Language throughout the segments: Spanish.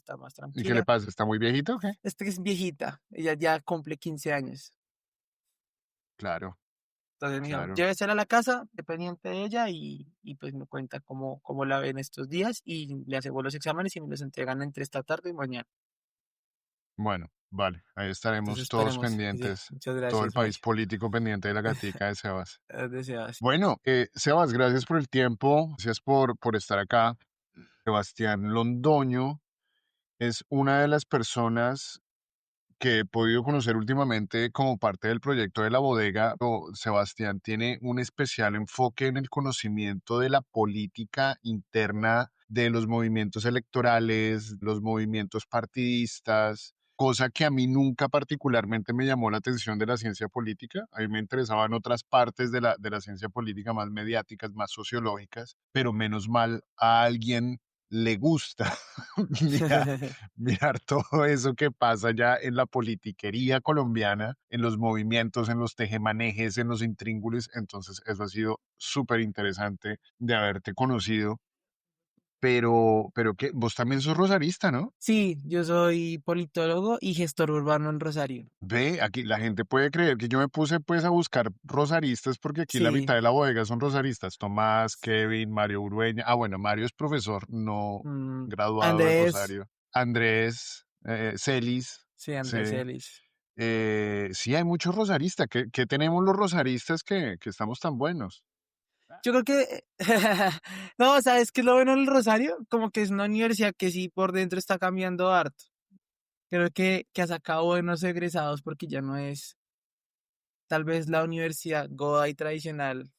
está más ¿Y qué le tranquila. pasa? ¿Está muy viejito o qué? Es viejita, ella ya cumple 15 años. Claro, Entonces me dijeron, claro. llévesela a la casa, dependiente de ella, y pues me cuenta cómo la ven estos días y le hacemos los exámenes y me los entregan entre esta tarde y mañana. Bueno, vale, ahí Entonces estaremos todos esperemos. Sí, pendientes, muchas todo el gracias, país Mayo. político pendiente de la gatica de Sebas. Deseadas. Bueno, Sebas, gracias por el tiempo, gracias por estar acá. Sebastián Londoño es una de las personas que he podido conocer últimamente como parte del proyecto de la bodega. Sebastián tiene un especial enfoque en el conocimiento de la política interna de los movimientos electorales, los movimientos partidistas, cosa que a mí nunca particularmente me llamó la atención de la ciencia política. A mí me interesaban otras partes de la ciencia política más mediáticas, más sociológicas, pero menos mal a alguien le gusta mirar mirar todo eso que pasa ya en la politiquería colombiana, en los movimientos, en los tejemanejes, en los intríngulis. Entonces, eso ha sido súper interesante de haberte conocido. Pero que vos también sos rosarista, ¿no? Sí, yo soy politólogo y gestor urbano en Rosario. Ve, aquí la gente puede creer que yo me puse pues a buscar rosaristas porque aquí la Sí, mitad de la bodega son rosaristas. Tomás, Kevin, Mario Urueña. Ah, bueno, Mario es profesor no mm, graduado de Andrés, Rosario. Andrés, Celis, sí, sí. Andrés Ellis. Sí, hay muchos rosaristas. ¿Qué tenemos los rosaristas que estamos tan buenos? Yo creo que, no, ¿sabes qué es lo bueno del Rosario? Como que es una universidad que sí por dentro está cambiando harto. Creo que ha sacado buenos egresados porque ya no es tal vez la universidad Goda y tradicional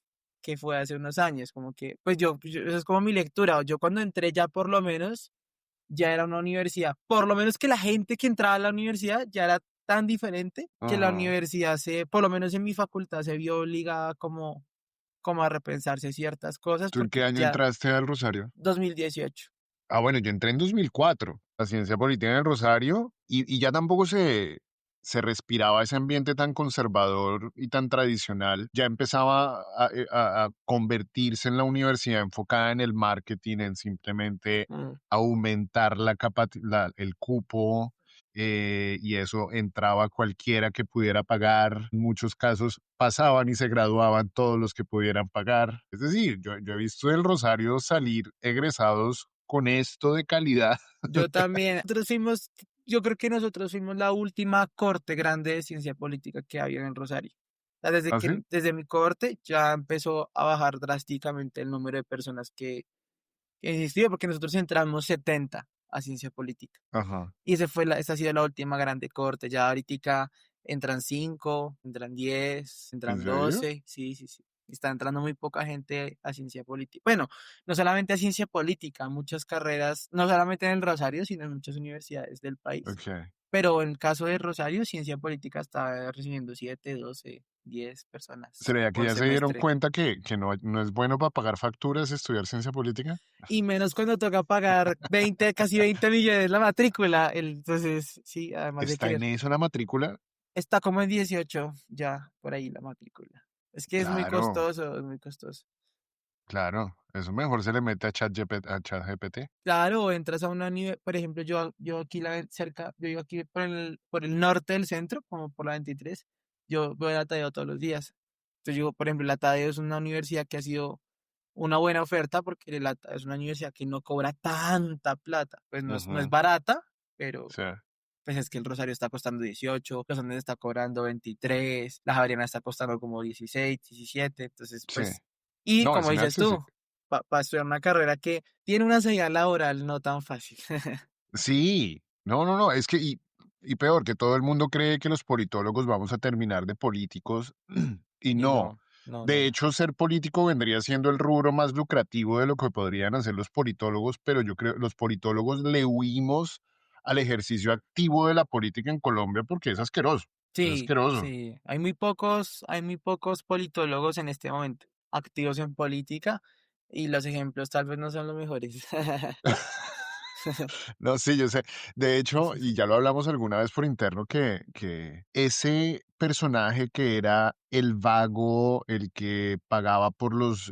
que fue hace unos años. Como que, pues eso es como mi lectura. Yo cuando entré ya por lo menos ya era una universidad. Por lo menos que la gente que entraba a la universidad ya era tan diferente que la Ajá. universidad por lo menos en mi facultad se vio obligada como a repensarse ciertas cosas ¿Tú en qué porque año ya entraste al Rosario? 2018. Ah, bueno, yo entré en 2004 a Ciencia Política en el Rosario y ya tampoco se respiraba ese ambiente tan conservador y tan tradicional. Ya empezaba a convertirse en la universidad enfocada en el marketing, en simplemente Mm. aumentar el cupo, y eso entraba cualquiera que pudiera pagar. En muchos casos pasaban y se graduaban todos los que pudieran pagar. Es decir, yo he visto del Rosario salir egresados con esto de calidad. Yo también. Yo creo que nosotros fuimos la última corte grande de ciencia política que había en Rosario. O sea, ¿Así? desde mi corte ya empezó a bajar drásticamente el número de personas que existía, porque nosotros entramos 70 a ciencia política. Ajá. Y esa ha sido la última grande corte. Ya ahorita entran 5, entran 10, ¿En entran serio? 12. Sí, sí, sí. Está entrando muy poca gente a ciencia política. Bueno, no solamente a ciencia política, muchas carreras, no solamente en el Rosario, sino en muchas universidades del país. Ok. Pero en el caso de Rosario, ciencia política está recibiendo 7, 12, 10 personas ¿Sería que por ya se dieron semestre. cuenta que no es bueno para pagar facturas estudiar ciencia política? Y menos cuando toca pagar 20, casi 20 millones la matrícula. Entonces, sí, además de ¿Está en querer. eso la matrícula? Está como en 18 ya, por ahí la matrícula. Es que es muy Claro, costoso, es muy costoso. claro. Eso mejor se le mete a ChatGPT. Claro, entras a una por ejemplo, yo aquí yo vivo aquí por el norte del centro, como por la 23, yo voy a la Tadeo todos los días. Entonces yo, por ejemplo, la Tadeo es una universidad que ha sido una buena oferta porque es una universidad que no cobra tanta plata. Pues no es Ujú. barata, pero Sí. pues es que el Rosario está costando 18, los Andes está cobrando 23, la Javeriana está costando como 16, 17, entonces Sí. pues, y No, es como dices tú, inaccesible. para estudiar una carrera que tiene una salida laboral no tan fácil. Sí, no, no, no, es que, y peor, que todo el mundo cree que los politólogos vamos a terminar de políticos y Y no. no, no, no, De no. hecho, ser político vendría siendo el rubro más lucrativo de lo que podrían hacer los politólogos, pero yo creo los politólogos le huimos al ejercicio activo de la política en Colombia porque es asqueroso, es Sí, asqueroso. sí, hay muy pocos politólogos en este momento activos en política y los ejemplos tal vez no son los mejores. No, sí, yo sé. De hecho, y ya lo hablamos alguna vez por interno, que ese personaje que era el vago, el que pagaba por los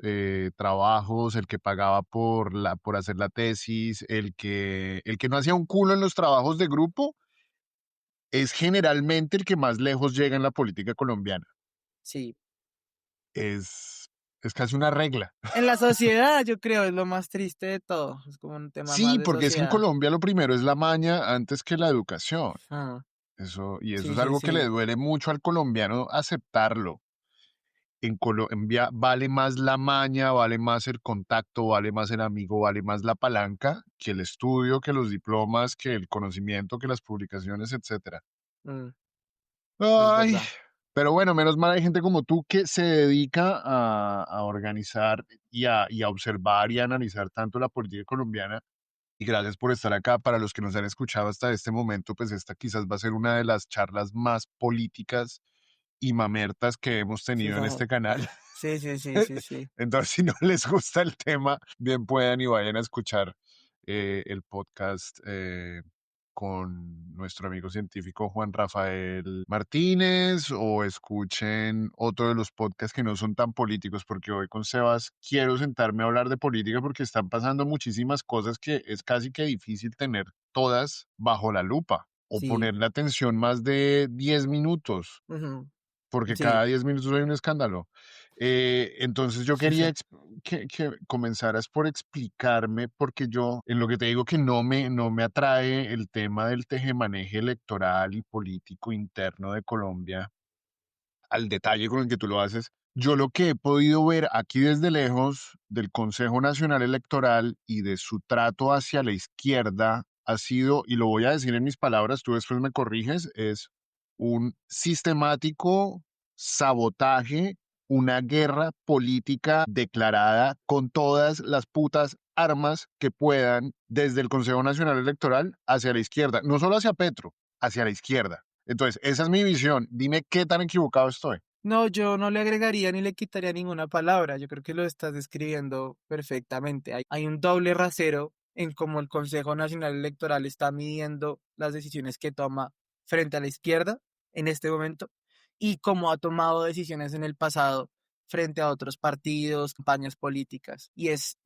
trabajos, el que pagaba por hacer la tesis, el que no hacía un culo en los trabajos de grupo, es generalmente el que más lejos llega en la política colombiana. Sí. Es, es casi una regla. En la sociedad, yo creo, es lo más triste de todo. Es como un tema más Sí, de porque es que en sociedad. Colombia lo primero es la maña antes que la educación. Ah, Eso sí, es sí, algo que le sí. duele mucho al colombiano aceptarlo. En Colombia vale más la maña, vale más el contacto, vale más el amigo, vale más la palanca que el estudio, que los diplomas, que el conocimiento, que las publicaciones, etcétera. Mm, es Ay, verdad. pero bueno, menos mal hay gente como tú que se dedica a organizar y a observar y a analizar tanto la política colombiana. Y gracias por estar acá. Para los que nos han escuchado hasta este momento, pues esta quizás va a ser una de las charlas más políticas y mamertas que hemos tenido en este canal. Sí, sí, sí, sí, sí. Entonces, si no les gusta el tema, bien puedan y vayan a escuchar el podcast con nuestro amigo científico Juan Rafael Martínez o escuchen otro de los podcasts que no son tan políticos, porque hoy con Sebas quiero sentarme a hablar de política porque están pasando muchísimas cosas que es casi que difícil tener todas bajo la lupa o Sí. poner la atención más de 10 minutos Ujú, porque sí. cada 10 minutos hay un escándalo. Entonces yo quería que comenzaras por explicarme, porque yo, en lo que te digo que no me atrae el tema del tejemaneje electoral y político interno de Colombia, al detalle con el que tú lo haces. Yo lo que he podido ver aquí desde lejos del Consejo Nacional Electoral y de su trato hacia la izquierda ha sido, y lo voy a decir en mis palabras, tú después me corriges, es un sistemático sabotaje, una guerra política declarada con todas las putas armas que puedan desde el Consejo Nacional Electoral hacia la izquierda, no solo hacia Petro, hacia la izquierda. Entonces, esa es mi visión. Dime qué tan equivocado estoy. No, yo no le agregaría ni le quitaría ninguna palabra. Yo creo que lo estás describiendo perfectamente. Hay un doble rasero en cómo el Consejo Nacional Electoral está midiendo las decisiones que toma frente a la izquierda en este momento y cómo ha tomado decisiones en el pasado frente a otros partidos, campañas políticas. Y es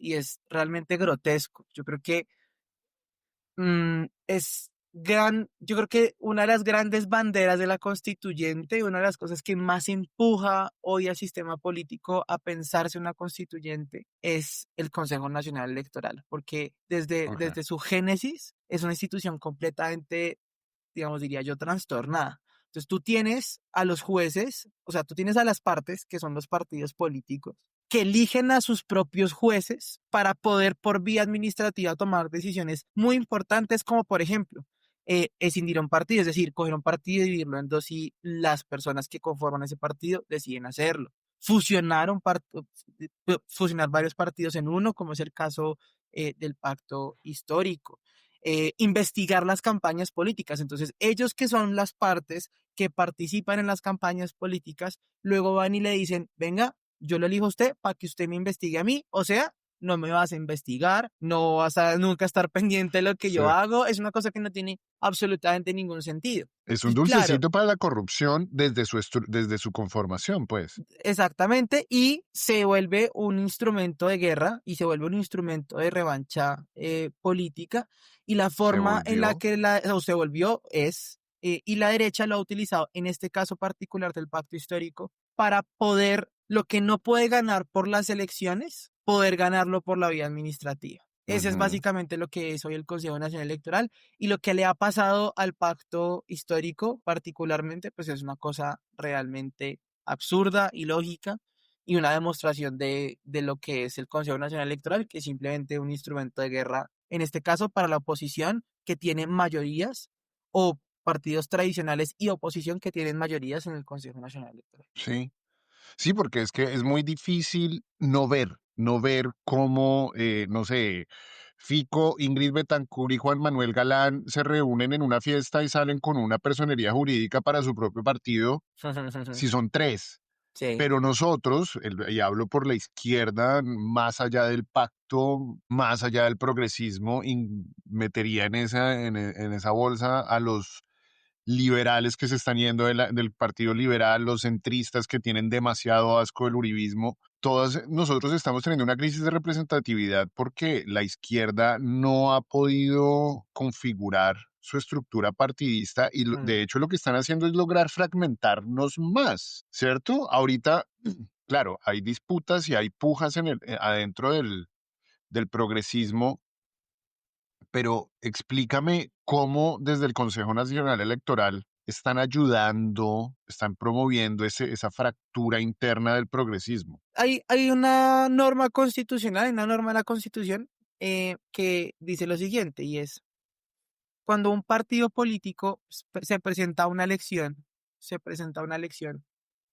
realmente grotesco. Yo creo que yo creo que una de las grandes banderas de la constituyente, una de las cosas que más empuja hoy al sistema político a pensarse una constituyente es el Consejo Nacional Electoral, porque desde, Okay. desde su génesis es una institución completamente, digamos, diría yo, trastornada. Entonces tú tienes a los jueces, o sea, tú tienes a las partes, que son los partidos políticos, que eligen a sus propios jueces para poder por vía administrativa tomar decisiones muy importantes, como por ejemplo, escindir un partido, es decir, coger un partido y dividirlo en dos y las personas que conforman ese partido deciden hacerlo. Fusionar varios partidos en uno, como es el caso del pacto histórico. Investigar las campañas políticas. Entonces, ellos que son las partes que participan en las campañas políticas, luego van y le dicen, venga, yo lo elijo a usted para que usted me investigue a mí, o sea, no me vas a investigar, no vas a nunca estar pendiente de lo que Sí. yo hago, es una cosa que no tiene absolutamente ningún sentido. Es un Y claro, dulcecito para la corrupción desde su conformación, pues. exactamente, y se vuelve un instrumento de guerra y se vuelve un instrumento de revancha política y la Se forma en la volvió. que o se volvió y la derecha lo ha utilizado en este caso particular del pacto histórico para poder, lo que no puede ganar por las elecciones, poder ganarlo por la vía administrativa. Ese es Ujú. básicamente lo que es hoy el Consejo Nacional Electoral y lo que le ha pasado al pacto histórico particularmente, pues es una cosa realmente absurda, ilógica y una demostración de lo que es el Consejo Nacional Electoral, que es simplemente un instrumento de guerra, en este caso para la oposición que tiene mayorías o partidos tradicionales y oposición que tienen mayorías en el Consejo Nacional Electoral. Sí. Sí, porque es que es muy difícil no ver cómo, no sé, Fico, Ingrid Betancourt y Juan Manuel Galán se reúnen en una fiesta y salen con una personería jurídica para su propio partido, si son tres. Sí, Pero nosotros, y hablo por la izquierda, más allá del pacto, más allá del progresismo, metería en esa bolsa a los liberales que se están yendo del Partido Liberal, los centristas que tienen demasiado asco del uribismo. Todas nosotros estamos teniendo una crisis de representatividad porque la izquierda no ha podido configurar su estructura partidista y Mm. de hecho lo que están haciendo es lograr fragmentarnos más, ¿cierto? Ahorita, claro, hay disputas y hay pujas adentro del progresismo, pero explícame cómo desde el Consejo Nacional Electoral están ayudando, están promoviendo esa fractura interna del progresismo. Hay una norma constitucional, hay una norma de la Constitución que dice lo siguiente, y es, cuando un partido político se presenta a una elección,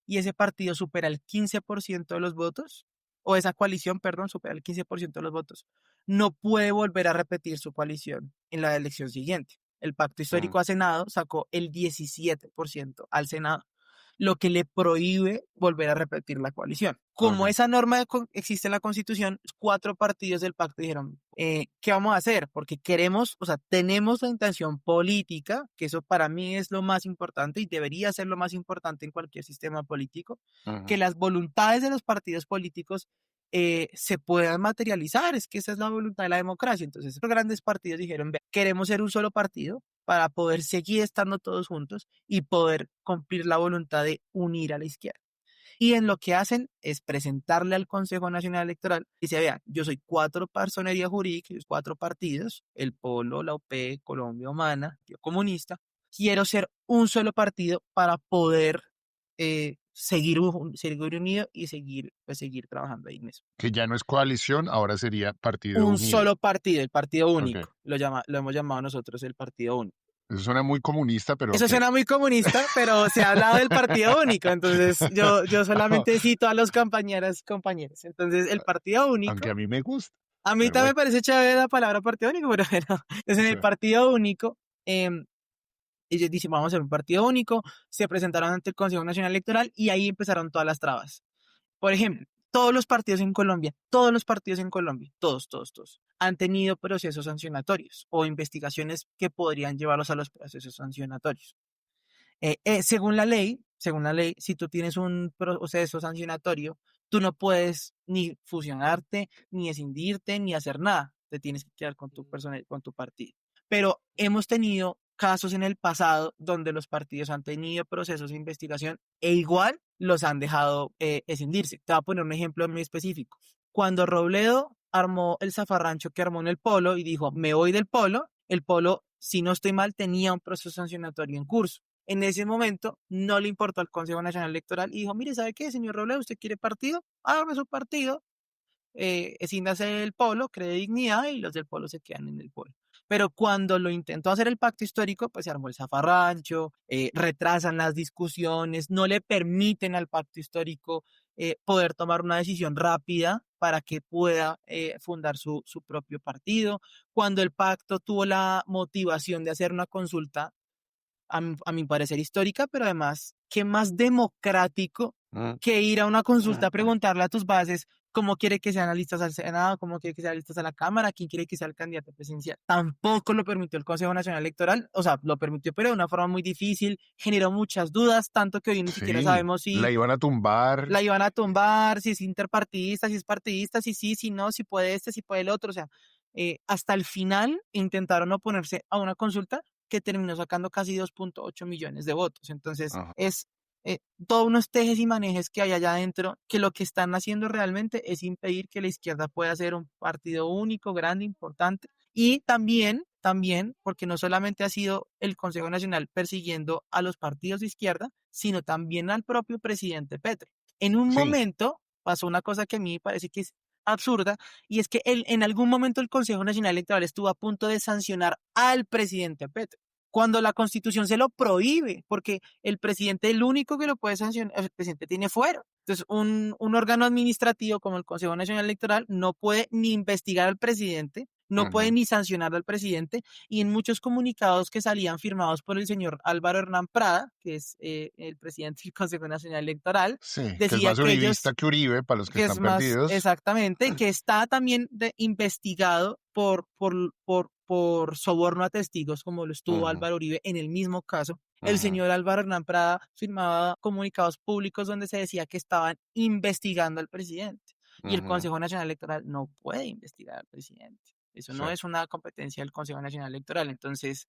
y ese partido supera el 15% de los votos, o esa coalición, perdón, supera el 15% de los votos, no puede volver a repetir su coalición en la elección siguiente. El pacto Mm, histórico a Senado sacó el 17% al Senado, lo que le prohíbe volver a repetir la coalición. Como ok. esa norma existe en la Constitución, 4 partidos del pacto dijeron, ¿qué vamos a hacer? Porque queremos, o sea, tenemos la intención política, que eso para mí es lo más importante y debería ser lo más importante en cualquier sistema político, que Ujú. las voluntades de los partidos políticos se puedan materializar. Es que esa es la voluntad de la democracia. Entonces, los grandes partidos dijeron, queremos ser un solo partido para poder seguir estando todos juntos y poder cumplir la voluntad de unir a la izquierda. Y en lo que hacen es presentarle al Consejo Nacional Electoral y se vea, yo soy 4 personerías jurídicas, 4 partidos, el Polo, la UP, Colombia Humana, Partido Comunista, quiero ser un solo partido para poder seguir unido y seguir trabajando ahí mismo. Que ya no es coalición, ahora sería partido Un unido. solo partido, el partido Ok. único, lo hemos llamado nosotros el partido único. Eso suena muy comunista, pero Eso ok. suena muy comunista, pero se ha hablado del partido único, entonces yo solamente cito a los compañeros. Entonces, el partido Aunque único, a mí me gusta, a mí pero también me bueno. parece chévere la palabra partido único, pero bueno, entonces en Sí. el partido único, ellos dicen, vamos a hacer un partido único, se presentaron ante el Consejo Nacional Electoral y ahí empezaron todas las trabas. Por ejemplo, todos los partidos en Colombia, todos, han tenido procesos sancionatorios o investigaciones que podrían llevarlos a los procesos sancionatorios. Según la ley, si tú tienes un proceso sancionatorio, tú no puedes ni fusionarte, ni escindirte, ni hacer nada. Te tienes que quedar con tu persona, con tu partido. Pero hemos tenido casos en el pasado donde los partidos han tenido procesos de investigación e igual los han dejado escindirse. Te voy a poner un ejemplo muy específico. Cuando Robledo armó el zafarrancho que armó en el Polo y dijo, me voy del Polo, el Polo, si no estoy mal, tenía un proceso sancionatorio en curso. En ese momento no le importó al Consejo Nacional Electoral y dijo, mire, ¿sabe qué, señor Robledo? ¿Usted quiere partido? Hágame su partido, escíndase el Polo, cree dignidad y los del Polo se quedan en el Polo. Pero cuando lo intentó hacer el pacto histórico, pues se armó el zafarrancho, retrasan las discusiones, no le permiten al pacto histórico poder tomar una decisión rápida para que pueda fundar su propio partido. Cuando el pacto tuvo la motivación de hacer una consulta a mi parecer histórica, pero además, ¿qué más democrático Mm. que ir a una consulta a preguntarle a tus bases cómo quiere que sean las listas al Senado, cómo quiere que sean las listas a la Cámara, quién quiere que sea el candidato presidencial? Tampoco lo permitió el Consejo Nacional Electoral, o sea, lo permitió, pero de una forma muy difícil, generó muchas dudas, tanto que hoy ni siquiera Sí, sabemos la si iban a tumbar. la iban a tumbar, si es interpartidista, si es partidista, si sí, si no, si puede este, si puede el otro. O sea, hasta el final intentaron oponerse a una consulta que terminó sacando casi 2,8 millones de votos. Entonces, Ajá. es todos unos tejes y manejes que hay allá adentro, que lo que están haciendo realmente es impedir que la izquierda pueda ser un partido único, grande, importante. Y también, porque no solamente ha sido el Consejo Nacional persiguiendo a los partidos de izquierda, sino también al propio presidente Petro. En un Sí, momento pasó una cosa que a mí me parece que es absurda, y es que en algún momento el Consejo Nacional Electoral estuvo a punto de sancionar al presidente Petro, cuando la Constitución se lo prohíbe, porque el presidente, el único que lo puede sancionar, el presidente tiene fuero. Entonces, un órgano administrativo como el Consejo Nacional Electoral no puede ni investigar al presidente, no puede ujú. ni sancionar al presidente, y en muchos comunicados que salían firmados por el señor Álvaro Hernán Prada, que es el presidente del Consejo Nacional Electoral, Sí, que es decía más que uribista ellos, que Uribe para los que que están es más perdidos. exactamente, que está también investigado por soborno a testigos, como lo estuvo Ujú. Álvaro Uribe en el mismo caso, El Ujú, señor Álvaro Hernán Prada firmaba comunicados públicos donde se decía que estaban investigando al presidente. Y el ujú, Consejo Nacional Electoral no puede investigar al presidente. Eso no sí. es una competencia del Consejo Nacional Electoral. Entonces,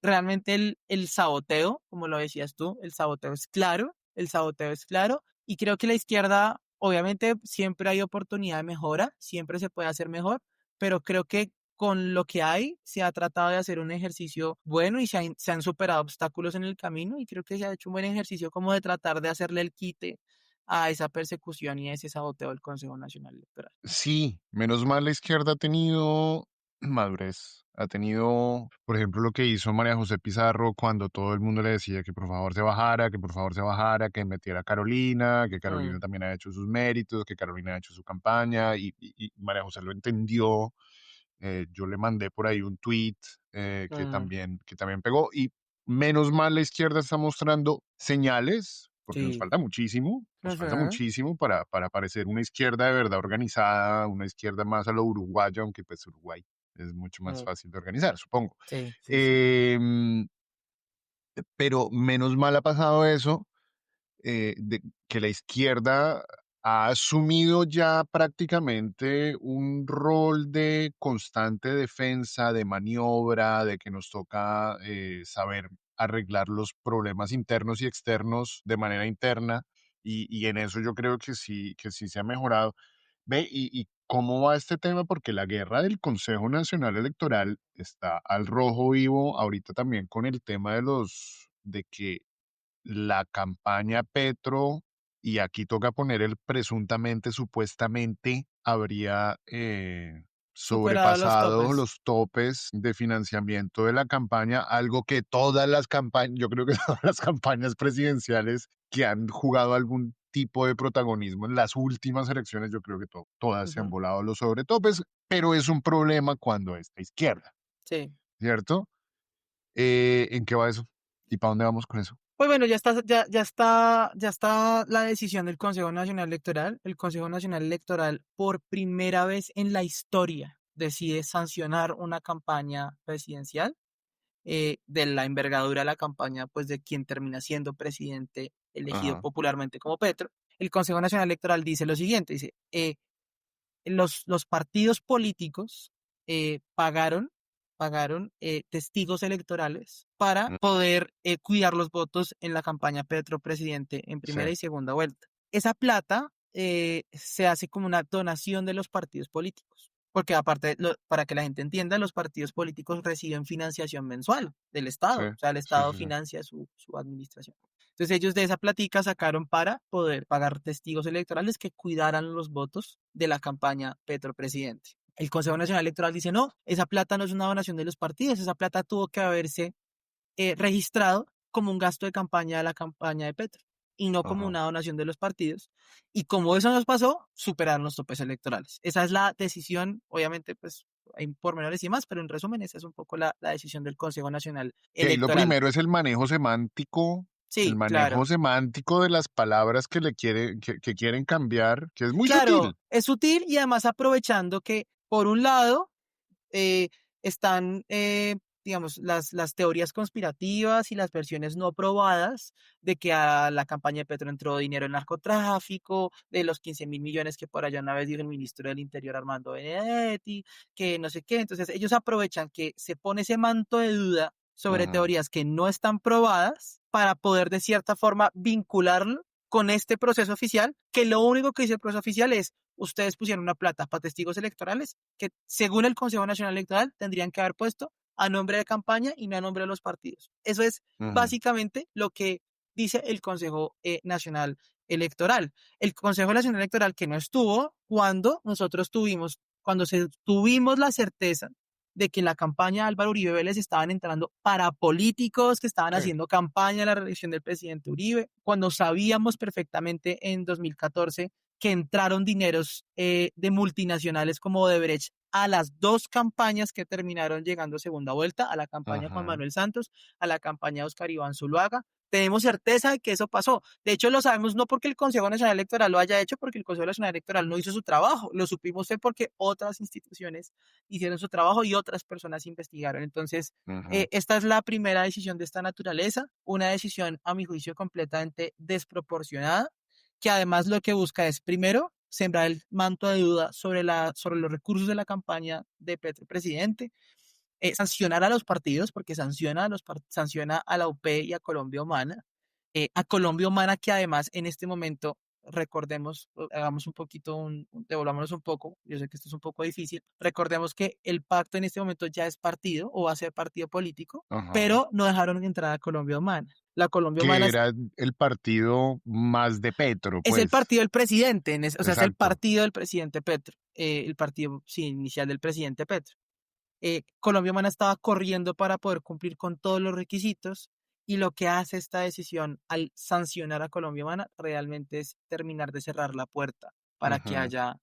realmente el saboteo, como lo decías tú, el saboteo es claro, el saboteo es claro, y creo que la izquierda, obviamente, siempre hay oportunidad de mejora, siempre se puede hacer mejor, pero creo que con lo que hay se ha tratado de hacer un ejercicio bueno y se han superado obstáculos en el camino y creo que se ha hecho un buen ejercicio como de tratar de hacerle el quite a esa persecución y a ese saboteo del Consejo Nacional Electoral. Sí, menos mal la izquierda ha tenido madurez. Ha tenido, por ejemplo, lo que hizo María José Pizarro cuando todo el mundo le decía que por favor se bajara, que por favor se bajara, que metiera a Carolina, que Carolina Mm, también ha hecho sus méritos, que Carolina ha hecho su campaña y María José lo entendió. Yo le mandé por ahí un tweet mm, que también pegó y menos mal la izquierda está mostrando señales, porque sí. nos falta Ujú, muchísimo para parecer una izquierda de verdad organizada, una izquierda más a lo uruguayo, aunque pues Uruguay es mucho más mm, fácil de organizar, supongo. sí, sí, sí. Em, pero menos mal ha pasado eso de que la izquierda ha asumido ya prácticamente un rol de constante defensa, de maniobra, de que nos toca saber arreglar los problemas internos y externos de manera interna, y en eso yo creo que sí se ha mejorado. Ve, y cómo va este tema, porque la guerra del Consejo Nacional Electoral está al rojo vivo ahorita también con el tema de que la campaña Petro, y aquí toca poner el presuntamente, supuestamente, habría Superado los sobrepasado topes. los topes de financiamiento de la campaña, algo que todas las campañas, yo creo que todas las campañas presidenciales que han jugado algún tipo de protagonismo en las últimas elecciones, yo creo que todas se han Ujú, volado los sobretopes, pero es un problema cuando es la izquierda, sí. ¿cierto? ¿En qué va eso? ¿Y para dónde vamos con eso? Pues bueno, ya está la decisión del Consejo Nacional Electoral. El Consejo Nacional Electoral, por primera vez en la historia, decide sancionar una campaña presidencial de la envergadura de la campaña, pues de quien termina siendo presidente elegido Ajá. popularmente como Petro. El Consejo Nacional Electoral dice lo siguiente, dice, los partidos políticos pagaron testigos electorales para Mm, poder cuidar los votos en la campaña Petro presidente en sí, primera y segunda vuelta. Esa plata se hace como una donación de los partidos políticos. Porque aparte, para que la gente entienda, los partidos políticos reciben financiación mensual del sí, Estado. O sea, el sí, Estado sí, sí. financia su administración. Entonces ellos de esa platica sacaron para poder pagar testigos electorales que cuidaran los votos de la campaña Petro presidente. El Consejo Nacional Electoral dice, no, esa plata no es una donación de los partidos, esa plata tuvo que haberse registrado como un gasto de campaña de la campaña de Petro y no como Ajá. una donación de los partidos. Y como eso nos pasó, superaron los topes electorales. Esa es la decisión, obviamente, pues hay pormenores y más, pero en resumen, esa es un poco la decisión del Consejo Nacional Que ahí lo Electoral. primero es el Sí, manejo claro. semántico de las palabras que quieren cambiar, que es muy Claro, sutil. es sutil y además aprovechando que, por un lado, eh, están, digamos, las teorías conspirativas y las versiones no probadas de que a la campaña de Petro entró dinero en narcotráfico, de los 15.000 millones que por allá una vez dijo el ministro del Interior Armando Benedetti, que no sé qué. Entonces, ellos aprovechan que se pone ese manto de duda sobre Ujú, teorías que no están probadas para poder de cierta forma vincularlo con este proceso oficial, que lo único que dice el proceso oficial es, ustedes pusieron una plata para testigos electorales que según el Consejo Nacional Electoral tendrían que haber puesto a nombre de campaña y no a nombre de los partidos. Eso es ujú. básicamente lo que dice el Consejo Nacional Electoral. El Consejo Nacional Electoral que no estuvo cuando nosotros tuvimos la certeza de que la campaña de Álvaro Uribe Vélez estaban entrando para políticos que estaban Sí, haciendo campaña a la reelección del presidente Uribe, cuando sabíamos perfectamente en 2014 que entraron dineros de multinacionales como Odebrecht a las dos campañas que terminaron llegando segunda vuelta, a la campaña Juan Ajá. Manuel Santos, a la campaña Oscar Iván Zuluaga. Tenemos certeza de que eso pasó. De hecho, lo sabemos no porque el Consejo Nacional Electoral lo haya hecho, porque el Consejo Nacional Electoral no hizo su trabajo. Lo supimos fue porque otras instituciones hicieron su trabajo y otras personas investigaron. Entonces, Ujú. esta es la primera decisión de esta naturaleza, una decisión, a mi juicio, completamente desproporcionada, que además lo que busca es, primero, sembrar el manto de duda sobre los recursos de la campaña de Petro presidente, sancionar a los partidos, porque sanciona a la UP y a Colombia Humana, que además en este momento, recordemos, hagamos un poquito, devolvámonos un poco, yo sé que esto es un poco difícil, recordemos que el pacto en este momento ya es partido o va a ser partido político, Ajá. pero no dejaron entrar a Colombia Humana. La Colombia Humana Que era el partido más de Petro, es el pues. partido del presidente, o sea, es el Exacto. partido del presidente Petro, el partido sí, inicial del presidente Petro. Colombia Humana estaba corriendo para poder cumplir con todos los requisitos y lo que hace esta decisión al sancionar a Colombia Humana realmente es terminar de cerrar la puerta para que Ujú. haya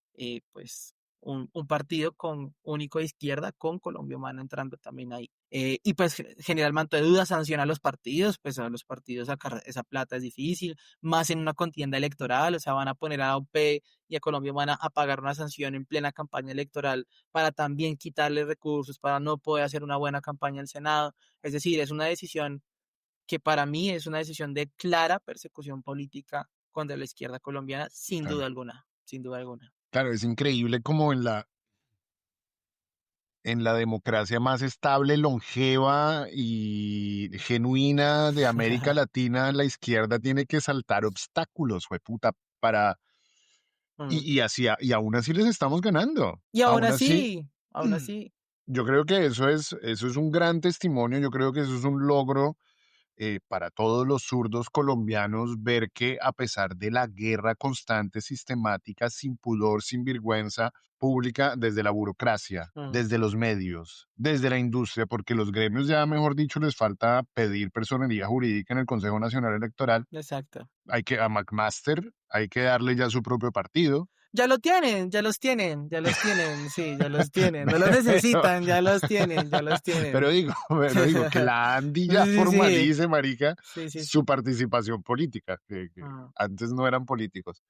pues un partido con único de izquierda con Colombia Humana entrando también ahí. Y pues genera el manto de dudas, sanciona a los partidos, pues a los partidos sacar esa plata es difícil, más en una contienda electoral, o sea, van a poner a OP y a Colombia Humana a pagar una sanción en plena campaña electoral para también quitarle recursos, para no poder hacer una buena campaña al Senado. Es decir, es una decisión que para mí es una decisión de clara persecución política contra la izquierda colombiana, sin duda Claro. alguna, sin duda alguna. Claro, es increíble como en la democracia más estable, longeva y genuina de América Latina, la izquierda tiene que saltar obstáculos, puta, para... Mm. Y aún así les estamos ganando. Y Aún así, aún así, yo creo que eso es un gran testimonio, yo creo que eso es un logro para todos los zurdos colombianos ver que a pesar de la guerra constante, sistemática, sin pudor, sin vergüenza pública, desde la burocracia, mm, desde los medios, desde la industria, porque los gremios ya, mejor dicho, les falta pedir personería jurídica en el Consejo Nacional Electoral, exacto. hay que a McMaster, hay que darle ya su propio partido. Ya lo tienen, ya los tienen, ya los tienen, sí, ya los tienen. No los pero, necesitan, ya los tienen, ya los tienen. pero digo, que la Andy ya Sí, sí, sí, formalice, marica, sí, sí, su sí. participación política, que Mm, antes no eran políticos.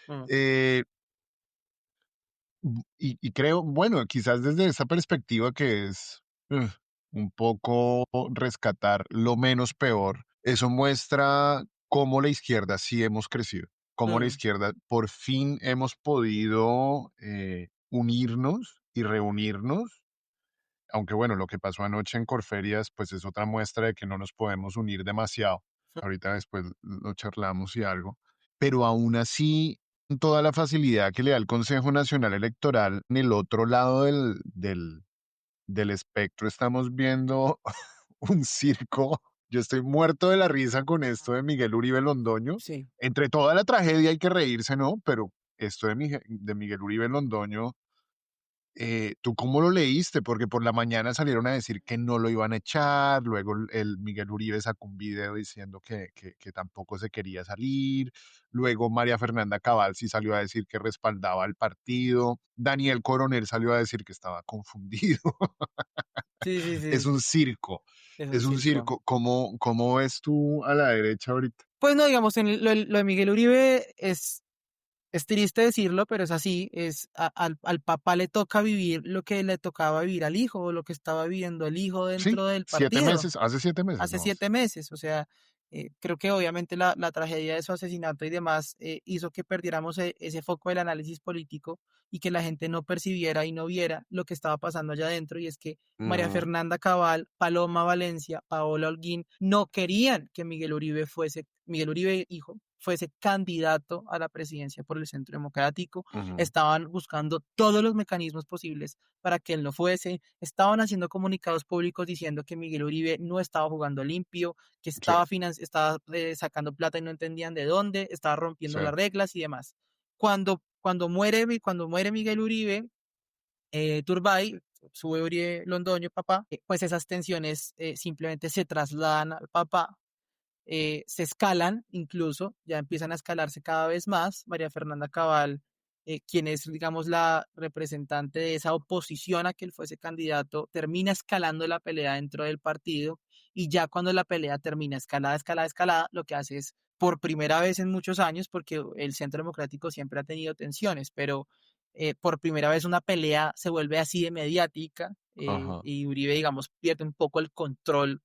mm, Eh, y creo, bueno, quizás desde esa perspectiva que es un poco rescatar lo menos peor, eso muestra cómo la izquierda sí hemos crecido, cómo la mm, izquierda por fin hemos podido unirnos y reunirnos, aunque bueno, lo que pasó anoche en Corferias, pues es otra muestra de que no nos podemos unir demasiado. Ahorita después lo charlamos y algo. Pero aún así, toda la facilidad que le da el Consejo Nacional Electoral, en el otro lado del espectro estamos viendo un circo. Yo estoy muerto de la risa con esto de Miguel Uribe Londoño. sí. Entre toda la tragedia hay que reírse, ¿no? Pero esto de Miguel Uribe Londoño, ¿tú cómo lo leíste? Porque por la mañana salieron a decir que no lo iban a echar, luego el Miguel Uribe sacó un video diciendo que tampoco se quería salir, luego María Fernanda Cabal sí salió a decir que respaldaba al partido, Daniel Coronel salió a decir que estaba confundido. Sí, sí, Es sí, un circo, es un es un circo. circo. ¿Cómo ves tú a la derecha ahorita? Pues no, digamos, lo de Miguel Uribe es triste decirlo, pero es así, al papá le toca vivir lo que le tocaba vivir al hijo, o lo que estaba viviendo el hijo Sí, dentro del siete partido. meses, hace 7 meses, Hace ¿no? 7 meses. O sea, creo que obviamente la tragedia de su asesinato y demás hizo que perdiéramos ese foco del análisis político y que la gente no percibiera y no viera lo que estaba pasando allá adentro. Y es que María Ujú. Fernanda Cabal, Paloma Valencia, Paola Holguín no querían que Miguel Uribe, hijo, fuese candidato a la presidencia por el Centro Democrático. Ujú. Estaban buscando todos los mecanismos posibles para que él no fuese. Estaban haciendo comunicados públicos diciendo que Miguel Uribe no estaba jugando limpio, que Sí, estaba sacando plata y no entendían de dónde, estaba rompiendo sí, las reglas y demás. Cuando muere Miguel Uribe, Turbay, sube Uribe Londoño, papá, pues esas tensiones simplemente se trasladan al papá se escalan incluso, ya empiezan a escalarse cada vez más. María Fernanda Cabal, quien es, digamos, la representante de esa oposición a que él fuese candidato, termina escalando la pelea dentro del partido y ya cuando la pelea termina escalada, escalada, escalada, lo que hace es, por primera vez en muchos años, porque el Centro Democrático siempre ha tenido tensiones, pero por primera vez una pelea se vuelve así de mediática Ajá, y Uribe, digamos, pierde un poco el control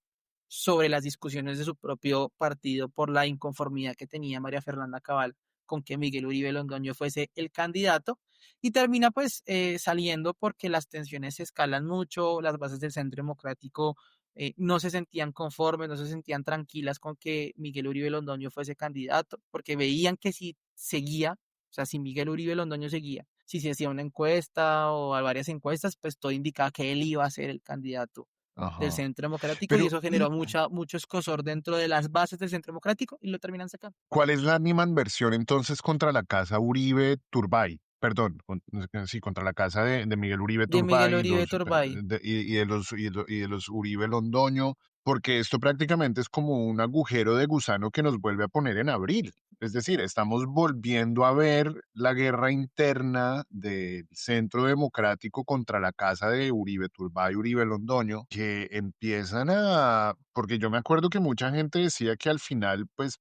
sobre las discusiones de su propio partido por la inconformidad que tenía María Fernanda Cabal con que Miguel Uribe Londoño fuese el candidato y termina pues saliendo porque las tensiones se escalan mucho, las bases del Centro Democrático no se sentían conformes, no se sentían tranquilas con que Miguel Uribe Londoño fuese candidato, porque veían que si seguía, o sea, si Miguel Uribe Londoño seguía, si se hacía una encuesta o varias encuestas, pues todo indicaba que él iba a ser el candidato del ajá. Centro Democrático y Pero, eso generó mucho escosor dentro de las bases del Centro Democrático y lo terminan sacando. ¿cuál es la animadversión entonces contra la casa Uribe Turbay? Perdón, sí, contra la casa de Miguel Uribe De Miguel Turbay y Uribe Turbay. y de los Uribe Londoño, porque esto prácticamente es como un agujero de gusano que nos vuelve a poner en abril. Es decir, estamos volviendo a ver la guerra interna del Centro Democrático contra la casa de Uribe Turbay, Uribe Londoño, que empiezan porque yo me acuerdo que mucha gente decía que al final, pues,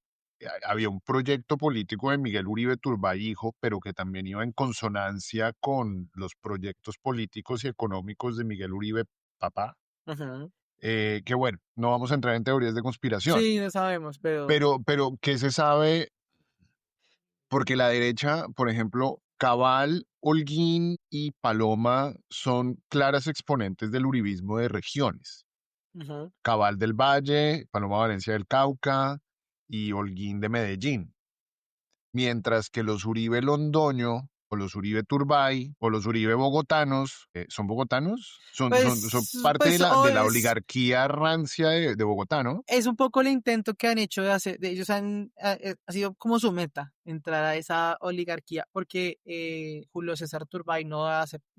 había un proyecto político de Miguel Uribe Turbay hijo, pero que también iba en consonancia con los proyectos políticos y económicos de Miguel Uribe papá. Ujú. Que bueno, no vamos a entrar en teorías de conspiración, Sí, no sabemos, pero pero ¿qué se sabe? Porque la derecha, por ejemplo, Cabal, Holguín y Paloma son claras exponentes del uribismo de regiones. ujú. Cabal del Valle, Paloma Valencia del Cauca y Holguín de Medellín. Mientras que los Uribe Londoño o los Uribe Turbay o los Uribe bogotanos, ¿son bogotanos? Son parte Pues de la oligarquía rancia de Bogotá, ¿no? es un poco el intento que han hecho de hacer, de ellos ha sido como su meta entrar a esa oligarquía, porque Julio César Turbay no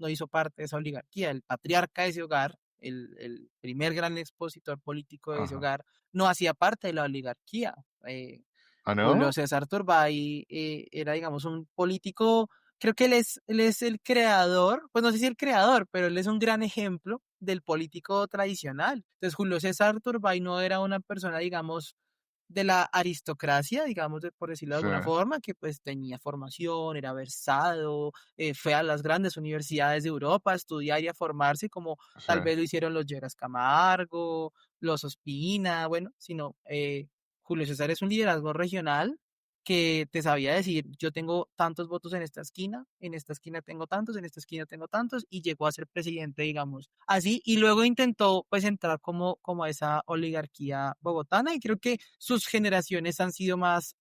hizo parte de esa oligarquía, el patriarca de ese hogar, el primer gran expositor político de ese Ajá. hogar, no hacía parte de la oligarquía. Eh, ¿Ah, Julio no? César Turbay era, digamos, un político, creo que él es el creador, pues no sé si el creador, pero él es un gran ejemplo del político tradicional. Entonces, Julio César Turbay no era una persona, digamos, de la aristocracia, digamos, por decirlo de Sí, alguna forma, que pues tenía formación, era versado, fue a las grandes universidades de Europa a estudiar y a formarse, como sí. tal vez lo hicieron los Lleras Camargo, los Ospina, bueno, sino Julio César es un liderazgo regional que te sabía decir, yo tengo tantos votos en esta esquina tengo tantos, en esta esquina tengo tantos, y llegó a ser presidente, digamos, así, y luego intentó pues entrar como a esa oligarquía bogotana, y creo que sus generaciones han sido más,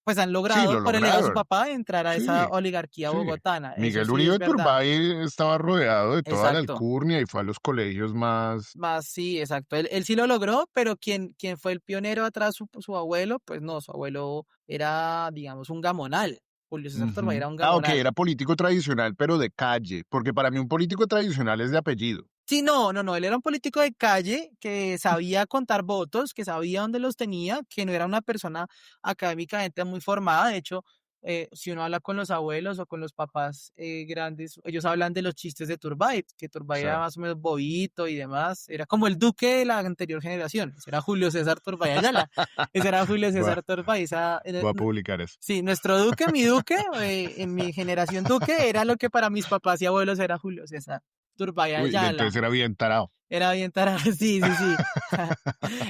pues han Sí, logrado, lo por el legado de su lograron. papá, entrar a esa Sí, oligarquía sí. bogotana, eso Miguel sí es Uribe verdad, Turbay estaba rodeado de toda la exacto. alcurnia y fue a los colegios más. Más sí, exacto. Él sí lo logró, pero quien fue el pionero atrás, su abuelo, pues no, su abuelo era, digamos, un gamonal. Julio César Turbay Ujú. era un Ah, ok, gamonal. era político tradicional, pero de calle, porque para mí un político tradicional es de apellido. Sí, no, no, no, él era un político de calle que sabía contar votos, que sabía dónde los tenía, que no era una persona académicamente muy formada. De hecho, si uno habla con los abuelos o con los papás grandes, ellos hablan de los chistes de Turbay, que Turbay Sí, era más o menos bobito y demás. Era como el duque de la anterior generación. Ese era Julio César Turbay Ayala. Ese era Julio voy César a, Turbay. voy a publicar eso. Sí, nuestro duque, mi duque, en mi generación duque, era lo que para mis papás y abuelos era Julio César Turbay Uy, entonces Ayala. era bien tarado. Era bien tarado, sí, sí, sí.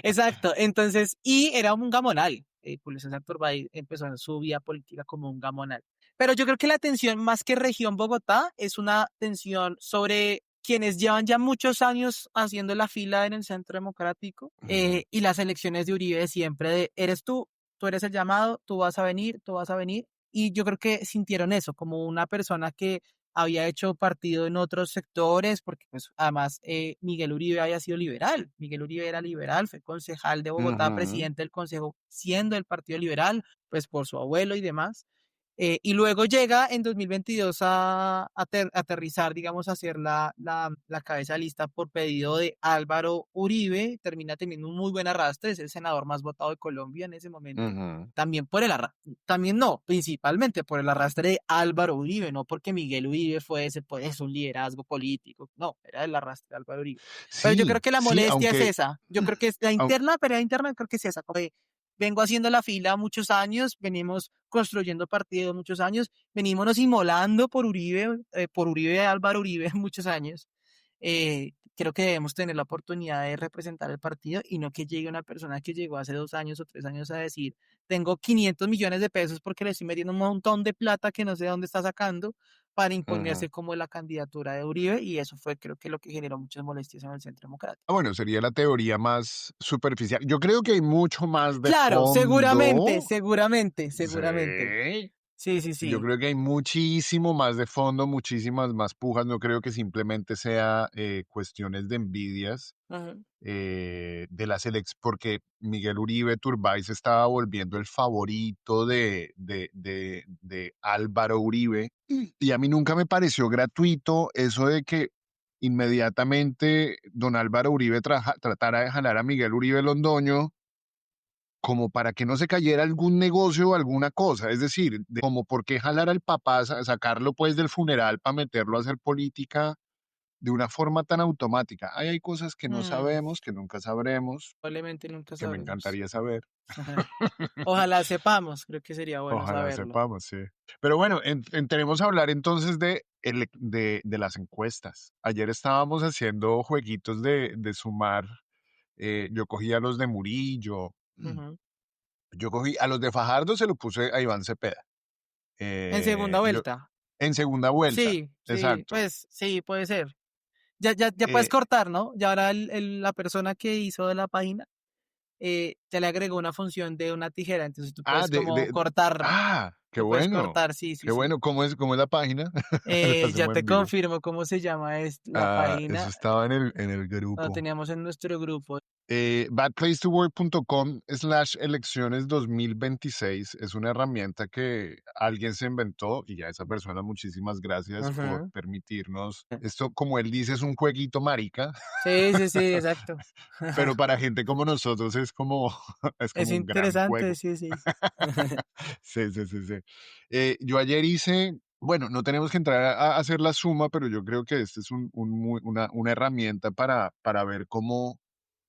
Exacto. Entonces, y era un gamonal. Julio César Turbay empezó en su vida política como un gamonal. Pero yo creo que la tensión, más que región Bogotá, es una tensión sobre quienes llevan ya muchos años haciendo la fila en el Centro Democrático Ujú, y las elecciones de Uribe de siempre de, eres tú eres el llamado, tú vas a venir, tú vas a venir. Y yo creo que sintieron eso, como una persona que había hecho partido en otros sectores, porque pues además Miguel Uribe había sido liberal, Miguel Uribe era liberal, fue concejal de Bogotá, ujú. presidente del consejo, siendo el Partido Liberal, pues por su abuelo y demás. Y luego llega en 2022 a aterrizar, digamos, a ser la cabeza de lista por pedido de Álvaro Uribe. Termina teniendo un muy buen arrastre, es el senador más votado de Colombia en ese momento. Ujú. También por también no, principalmente por el arrastre de Álvaro Uribe, no porque Miguel Uribe fuese pues un liderazgo político, no, era el arrastre de Álvaro Uribe. Pero yo creo Sí, que la sí, molestia es aunque, esa, yo creo que es la au- interna, pero la interna creo que es esa, como de, vengo haciendo la fila muchos años, venimos construyendo partidos muchos años, venimos inmolando por Uribe, Álvaro Uribe muchos años. Creo que debemos tener la oportunidad de representar el partido y no que llegue una persona que llegó hace 2 años o 3 años a decir, tengo 500 millones de pesos porque le estoy metiendo un montón de plata que no sé de dónde está sacando para ujú. imponerse como la candidatura de Uribe y eso fue creo que lo que generó muchas molestias en el Centro Democrático. Bueno, sería la teoría más superficial. Yo creo que hay mucho más de Claro, seguramente, fondo. seguramente, seguramente. Sí. Sí, sí, Yo sí. creo que hay muchísimo más de fondo, muchísimas más pujas. No creo que simplemente sea cuestiones de envidias Ujú, de las elecciones, porque Miguel Uribe Turbay se estaba volviendo el favorito de Álvaro Uribe. Y a mí nunca me pareció gratuito eso de que inmediatamente don Álvaro Uribe tratara de jalar a Miguel Uribe Londoño como para que no se cayera algún negocio o alguna cosa, es decir, como por qué jalar al papá, sacarlo pues del funeral para meterlo a hacer política de una forma tan automática. Hay cosas que no mm, sabemos, que nunca sabremos, probablemente nunca que me sabremos. encantaría saber. Ojalá sepamos, creo que sería bueno Ojalá saberlo. sepamos, sí. Pero bueno, entremos a hablar entonces de las encuestas. Ayer estábamos haciendo jueguitos de sumar. Yo cogí a los de Murillo, Ujú. yo cogí a los de Fajardo, se lo puse a Iván Cepeda. En segunda Yo vuelta. en segunda vuelta, Sí, sí, exacto. pues sí, puede ser. Ya puedes Eh, cortar, ¿no? Ya ahora la persona que hizo de la página ya le agregó una función de una tijera, entonces tú ah, puedes como cortar, qué tú puedes bueno, cortar, sí, sí, qué sí. bueno. ¿Cómo es la página? Lo Ya hacemos te en vivo. confirmo cómo se llama es la Eso página, estaba en el lo grupo. teníamos en nuestro grupo. Badplacetowork.com/elecciones 2026 es una herramienta que alguien se inventó y a esa persona muchísimas gracias por Ujú. permitirnos. Esto, como él dice, es un jueguito marica, Sí, sí, sí, exacto. pero para gente como nosotros es como, es Es como un gran interesante, juego. sí, sí. Sí, sí, sí, sí. Yo ayer hice, bueno, no tenemos que entrar a hacer la suma, pero yo creo que este es una herramienta para ver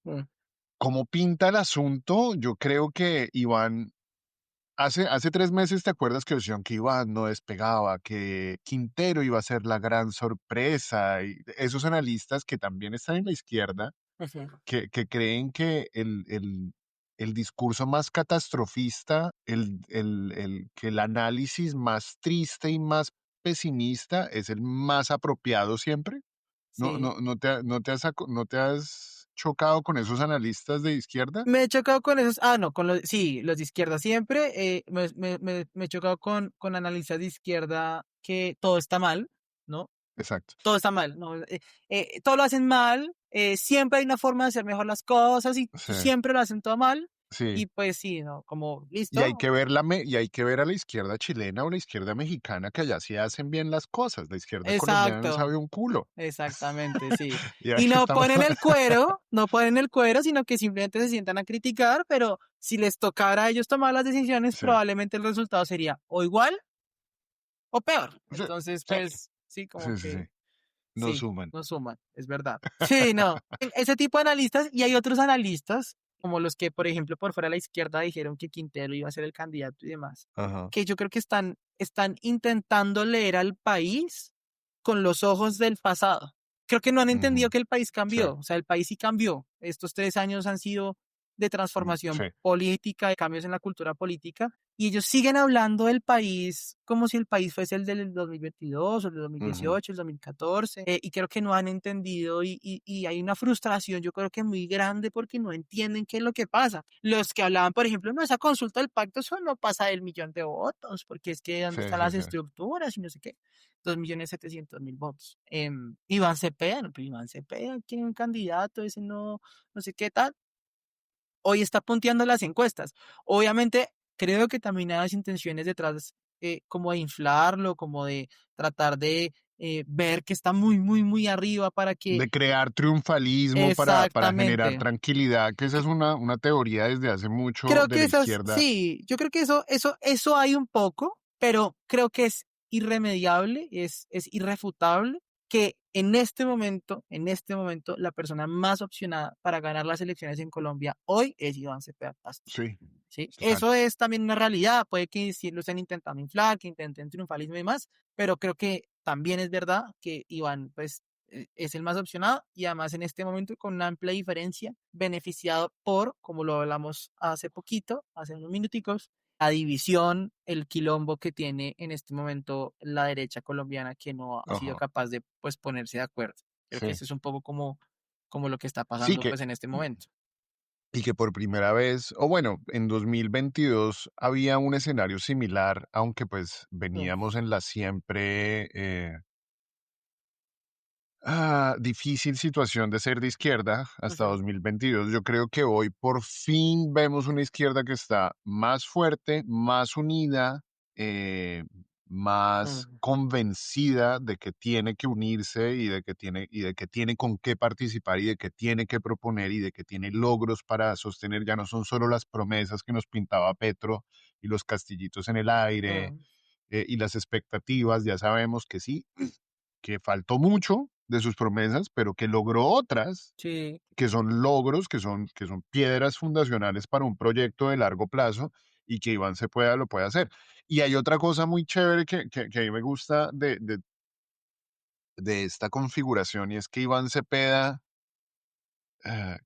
Mm, cómo pinta el asunto. Yo creo que Iván, hace 3 meses, ¿te acuerdas que decían que Iván no despegaba, que Quintero iba a ser la gran sorpresa? Y esos analistas que también están en la izquierda ujú. que creen que el discurso más catastrofista, que el análisis más triste y más pesimista es el más apropiado siempre. ¿No, Sí. no, no te has chocado con esos analistas de izquierda? Me he chocado con esos, no, sí, los de izquierda siempre, me he chocado con analistas de izquierda que todo está mal, ¿no? Exacto. Todo está mal, ¿no? Todo lo hacen mal, siempre hay una forma de hacer mejor las cosas y Sí, siempre lo hacen todo mal sí. y pues sí, ¿no? Como, Y hay listo, que y hay que ver a la izquierda chilena o la izquierda mexicana que allá sí hacen bien las cosas. La izquierda colombiana no exacto, sabe un culo. exactamente, sí. Y ahí Y no estamos. ponen el cuero, no ponen el cuero, sino que simplemente se sientan a criticar, pero si les tocara a ellos tomar las decisiones, Sí, probablemente el resultado sería o igual o peor. sí, Entonces, sí, pues, sí, como sí, sí, sí. que No sí, suman. no suman, es verdad. Sí, no. Ese tipo de analistas, y hay otros analistas, como los que, por ejemplo, por fuera de la izquierda dijeron que Quintero iba a ser el candidato y demás, Ajá. que yo creo que están intentando leer al país con los ojos del pasado. Creo que no han entendido Ujú. que el país Sí, cambió, o sea, el país sí cambió. Estos 3 años han sido de transformación sí. política, de cambios en la cultura política, y ellos siguen hablando del país como si el país fuese el del 2022 o el del Ujú. 2018, el 2014, y creo que no han entendido y hay una frustración, yo creo que muy grande porque no entienden qué es lo que pasa. Los que hablaban, por ejemplo, no, esa consulta del pacto, eso no pasa del millón de votos, porque es que dónde Sí, están sí, las sí. estructuras y no sé qué. 2.700.000 votos. Iván Cepeda, no, pero Iván Cepeda tiene un candidato, ese no, no sé qué tal. Hoy está punteando las encuestas. Obviamente, creo que también hay las intenciones detrás como de inflarlo, como de tratar de ver que está muy, muy, muy arriba para que De crear triunfalismo para generar exactamente. tranquilidad, que esa es una teoría desde hace mucho Creo de que la esas, izquierda. sí, yo creo que eso hay un poco, pero creo que es irremediable, es irrefutable que en este momento, la persona más opcionada para ganar las elecciones en Colombia hoy es Iván Cepeda Pastor. Sí, ¿Sí? total. Eso es también una realidad, puede que sí lo estén intentando inflar, que intenten triunfalismo y demás, pero creo que también es verdad que Iván, pues, es el más opcionado y además en este momento con una amplia diferencia, beneficiado por, como lo hablamos hace poquito, hace unos minuticos, la división, el quilombo que tiene en este momento la derecha colombiana que no ha sido Ajá, capaz de, pues, ponerse de acuerdo. Creo que sí. eso es un poco como lo que está Sí, pasando, pues, en este momento. y que por primera vez, o bueno, en 2022 había un escenario similar, aunque pues Mm, veníamos en la siempre difícil situación de ser de izquierda hasta ujú, 2022. Yo creo que hoy por fin vemos una izquierda que está más fuerte, más unida, más mm, convencida de que tiene que unirse y de que tiene con qué participar y de que tiene que proponer y de que tiene logros para sostener. Ya no son solo las promesas que nos pintaba Petro y los castillitos en el aire mm. y las expectativas. Ya sabemos que sí, que faltó mucho de sus promesas, pero que logró otras, Sí, que son logros, que son piedras fundacionales para un proyecto de largo plazo y que Iván Cepeda lo puede hacer. Y hay otra cosa muy chévere que a mí me gusta de esta configuración y es que Iván Cepeda,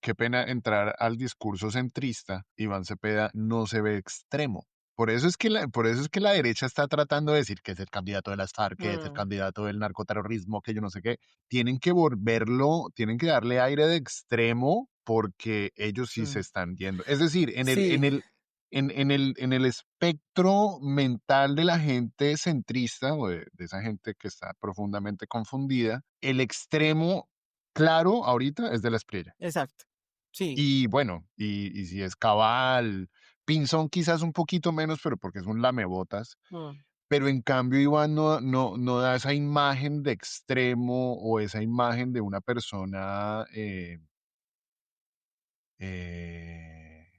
qué pena entrar al discurso centrista, Iván Cepeda no se ve extremo. Por eso es que la derecha está tratando de decir que es el candidato de las FARC, que es el mm, candidato del narcoterrorismo, que yo no sé qué. Tienen que volverlo, tienen que darle aire de extremo porque ellos sí se mm. están yendo. Es decir, en el, en Sí, el, en el espectro mental de la gente centrista o de esa gente que está profundamente confundida, el extremo claro ahorita es de la Espriella. exacto. Sí, Y bueno, y si es Cabal, Pinzón quizás un poquito menos, pero porque es un lamebotas, mm, pero en cambio Iván no da esa imagen de extremo o esa imagen de una persona eh,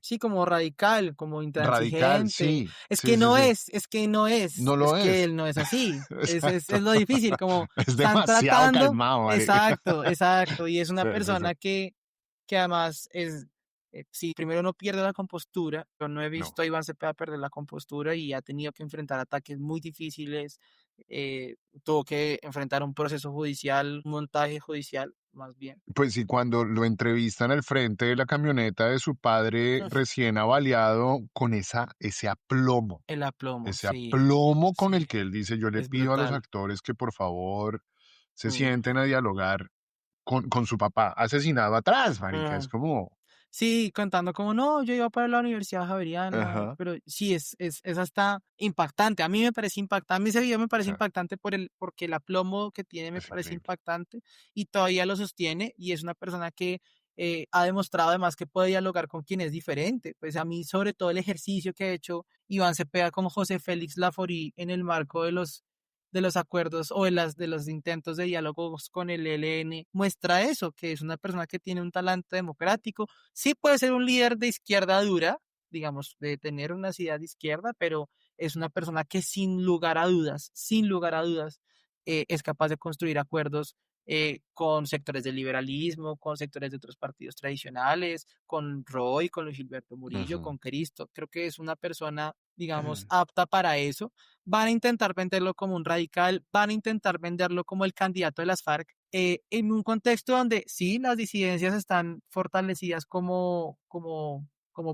sí, como radical, como radical, intransigente. sí, sí, sí, sí. No Es lo que es. él no es así. Exacto. Es lo difícil, como Es están demasiado tratando, calmado, marica. exacto, exacto. Y es una Sí, sí, sí. persona que además es, sí, primero no pierde la compostura, pero no he No. visto a Iván Cepeda perder la compostura y ha tenido que enfrentar ataques muy difíciles. Tuvo que enfrentar un proceso judicial, un montaje judicial, más bien. Pues sí, cuando lo entrevistan al frente de la camioneta de su padre recién avaliado, con El aplomo, ese sí, aplomo con el sí, que él dice, yo le es pido a los brutal. actores que por favor se Mm, sienten a dialogar con su papá asesinado atrás, marica, es mm. como, Sí, contando como no, yo iba para la Universidad Javeriana, ajá, pero sí, es hasta impactante. A mí me parece impactante, a mí ese video me parece sí, impactante porque el aplomo que tiene me es parece increíble. impactante y todavía lo sostiene y es una persona que ha demostrado además que puede dialogar con quien es diferente. Pues a mí sobre todo el ejercicio que ha hecho Iván Cepeda con José Félix Laforí en el marco de los acuerdos o de los intentos de diálogos con el ELN muestra eso, que es una persona que tiene un talante democrático. Sí puede ser un líder de izquierda dura, digamos, de tener unas ideas de izquierda, pero es una persona que sin lugar a dudas, es capaz de construir acuerdos con sectores del liberalismo, con sectores de otros partidos tradicionales, con Roy, con Luis Gilberto Murillo, Ujú. con Cristo. Creo que es una persona, digamos, apta para eso. Van a intentar venderlo como un radical, van a intentar venderlo como el candidato de las FARC, en un contexto donde sí, las disidencias están fortalecidas como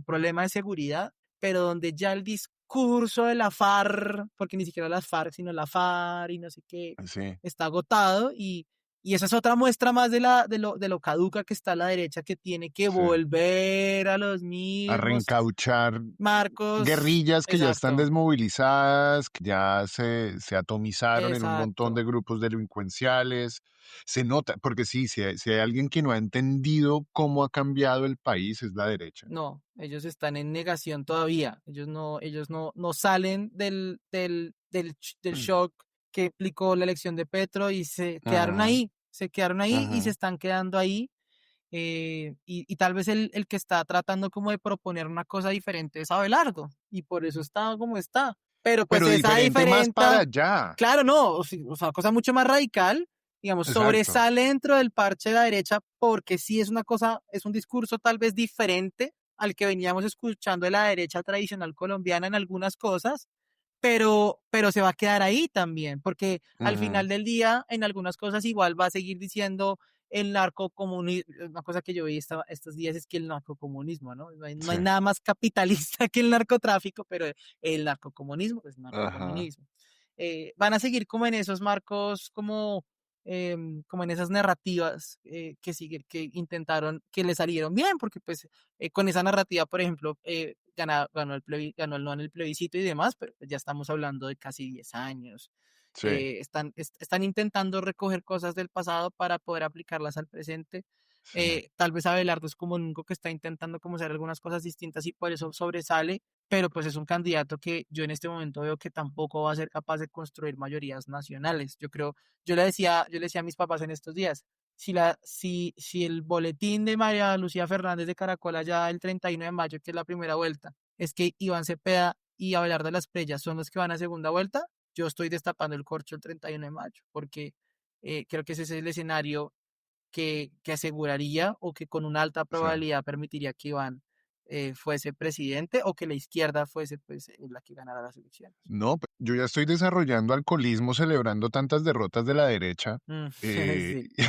problema de seguridad, pero donde ya el discurso de la FARC, porque ni siquiera las FARC, sino la FARC y no sé qué, Sí, está agotado y esa es otra muestra más de lo caduca que está la derecha que tiene que sí. volver a los A mismos reencauchar marcos. guerrillas que ya están Exacto, desmovilizadas, que ya se atomizaron en un montón de exacto. grupos delincuenciales. Se nota, porque sí, si hay alguien que no ha entendido cómo ha cambiado el país, es la derecha. No, ellos están en negación todavía. Ellos no salen del Mm. shock que implicó la elección de Petro y Ajá, se quedaron ahí y se ajá, están quedando ahí. Y tal vez el que está tratando como de proponer una cosa diferente es Abelardo, y por eso está como está. Pero pues pero esa diferente más para diferente, allá. claro, no, o sea, cosa mucho más radical, digamos, Exacto. sobresale dentro del parche de la derecha porque sí es una cosa, es un discurso tal vez diferente al que veníamos escuchando de la derecha tradicional colombiana en algunas cosas, pero se va a quedar ahí también, porque al Ujú, final del día, en algunas cosas igual va a seguir diciendo el narcocomunismo. Una cosa que yo vi estos días es que el narcocomunismo, ¿no? No hay sí, nada más capitalista que el narcotráfico, pero el narcocomunismo es ajá, narcocomunismo. Van a seguir como en esos marcos, como en esas narrativas que intentaron, que le salieron bien, porque pues con esa narrativa, por ejemplo, ganó el no en el plebiscito y demás, pero ya estamos hablando de casi 10 años. sí, Están intentando recoger cosas del pasado para poder aplicarlas al presente. sí. Tal vez Abelardo es como el único que está intentando como hacer algunas cosas distintas y por eso sobresale, pero pues es un candidato que yo en este momento veo que tampoco va a ser capaz de construir mayorías nacionales. Yo creo, yo le decía a mis papás en estos días, si el boletín de María Lucía Fernández de Caracol allá el 31 de mayo, que es la primera vuelta, es que Iván Cepeda y Abelardo Las Prellas son los que van a segunda vuelta, yo estoy destapando el corcho el 31 de mayo, porque creo que ese es el escenario que aseguraría o que con una alta Sí. probabilidad permitiría que Iván fuese presidente o que la izquierda fuese pues la que ganara las elecciones. No, yo ya estoy desarrollando alcoholismo celebrando tantas derrotas de la derecha. Mm, eh, sí,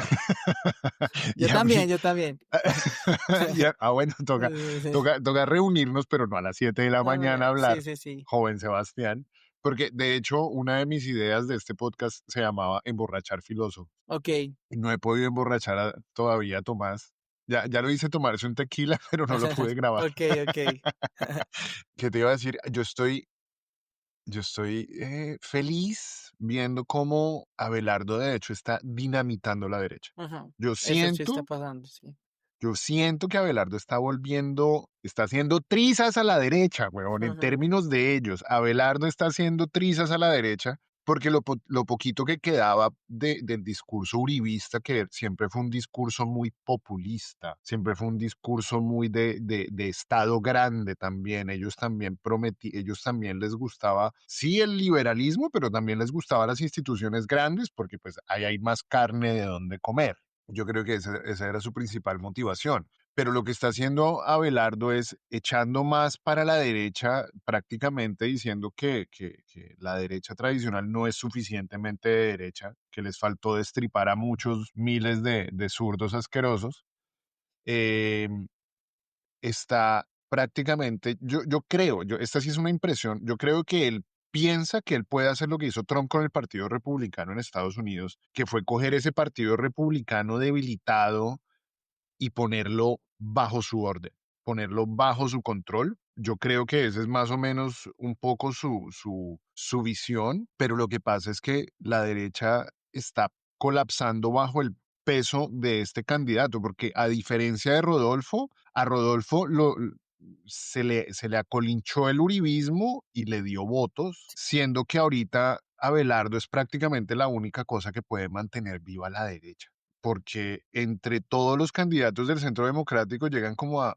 yo y a mí, también, yo también. bueno, toca reunirnos, pero no a las 7 de la mañana a Sí, hablar, sí, sí. joven Sebastián, porque de hecho una de mis ideas de este podcast se llamaba Emborrachar Filósofo. Ok. Y no he podido emborrachar todavía a Tomás. Ya lo hice tomarse un tequila, pero no lo pude grabar. Ok, ok. ¿Qué te iba a decir? Yo estoy feliz viendo cómo Abelardo de hecho está dinamitando la derecha. Ajá. Yo Eso sí está siento, pasando, sí. yo siento que Abelardo está haciendo trizas a la derecha, weón, en Ajá. términos de ellos. Abelardo está haciendo trizas a la derecha porque lo poquito que quedaba del discurso uribista, que siempre fue un discurso muy populista, siempre fue un discurso muy de Estado grande también. Ellos también les gustaba, sí, el liberalismo, pero también les gustaban las instituciones grandes porque pues ahí hay más carne de donde comer. Yo creo que esa era su principal motivación. Pero lo que está haciendo Abelardo es echando más para la derecha, prácticamente diciendo que la derecha tradicional no es suficientemente de derecha, que les faltó destripar a muchos miles de zurdos asquerosos. Eh, Está prácticamente, yo creo, esta sí es una impresión, yo creo que él piensa que él puede hacer lo que hizo Trump con el Partido Republicano en Estados Unidos, que fue coger ese Partido Republicano debilitado y ponerlo bajo su orden, ponerlo bajo su control. Yo creo que ese es más o menos un poco su visión, pero lo que pasa es que la derecha está colapsando bajo el peso de este candidato, porque a diferencia de Rodolfo, a Rodolfo se le acolinchó el uribismo y le dio votos, siendo que ahorita Abelardo es prácticamente la única cosa que puede mantener viva la derecha porque entre todos los candidatos del Centro Democrático llegan como a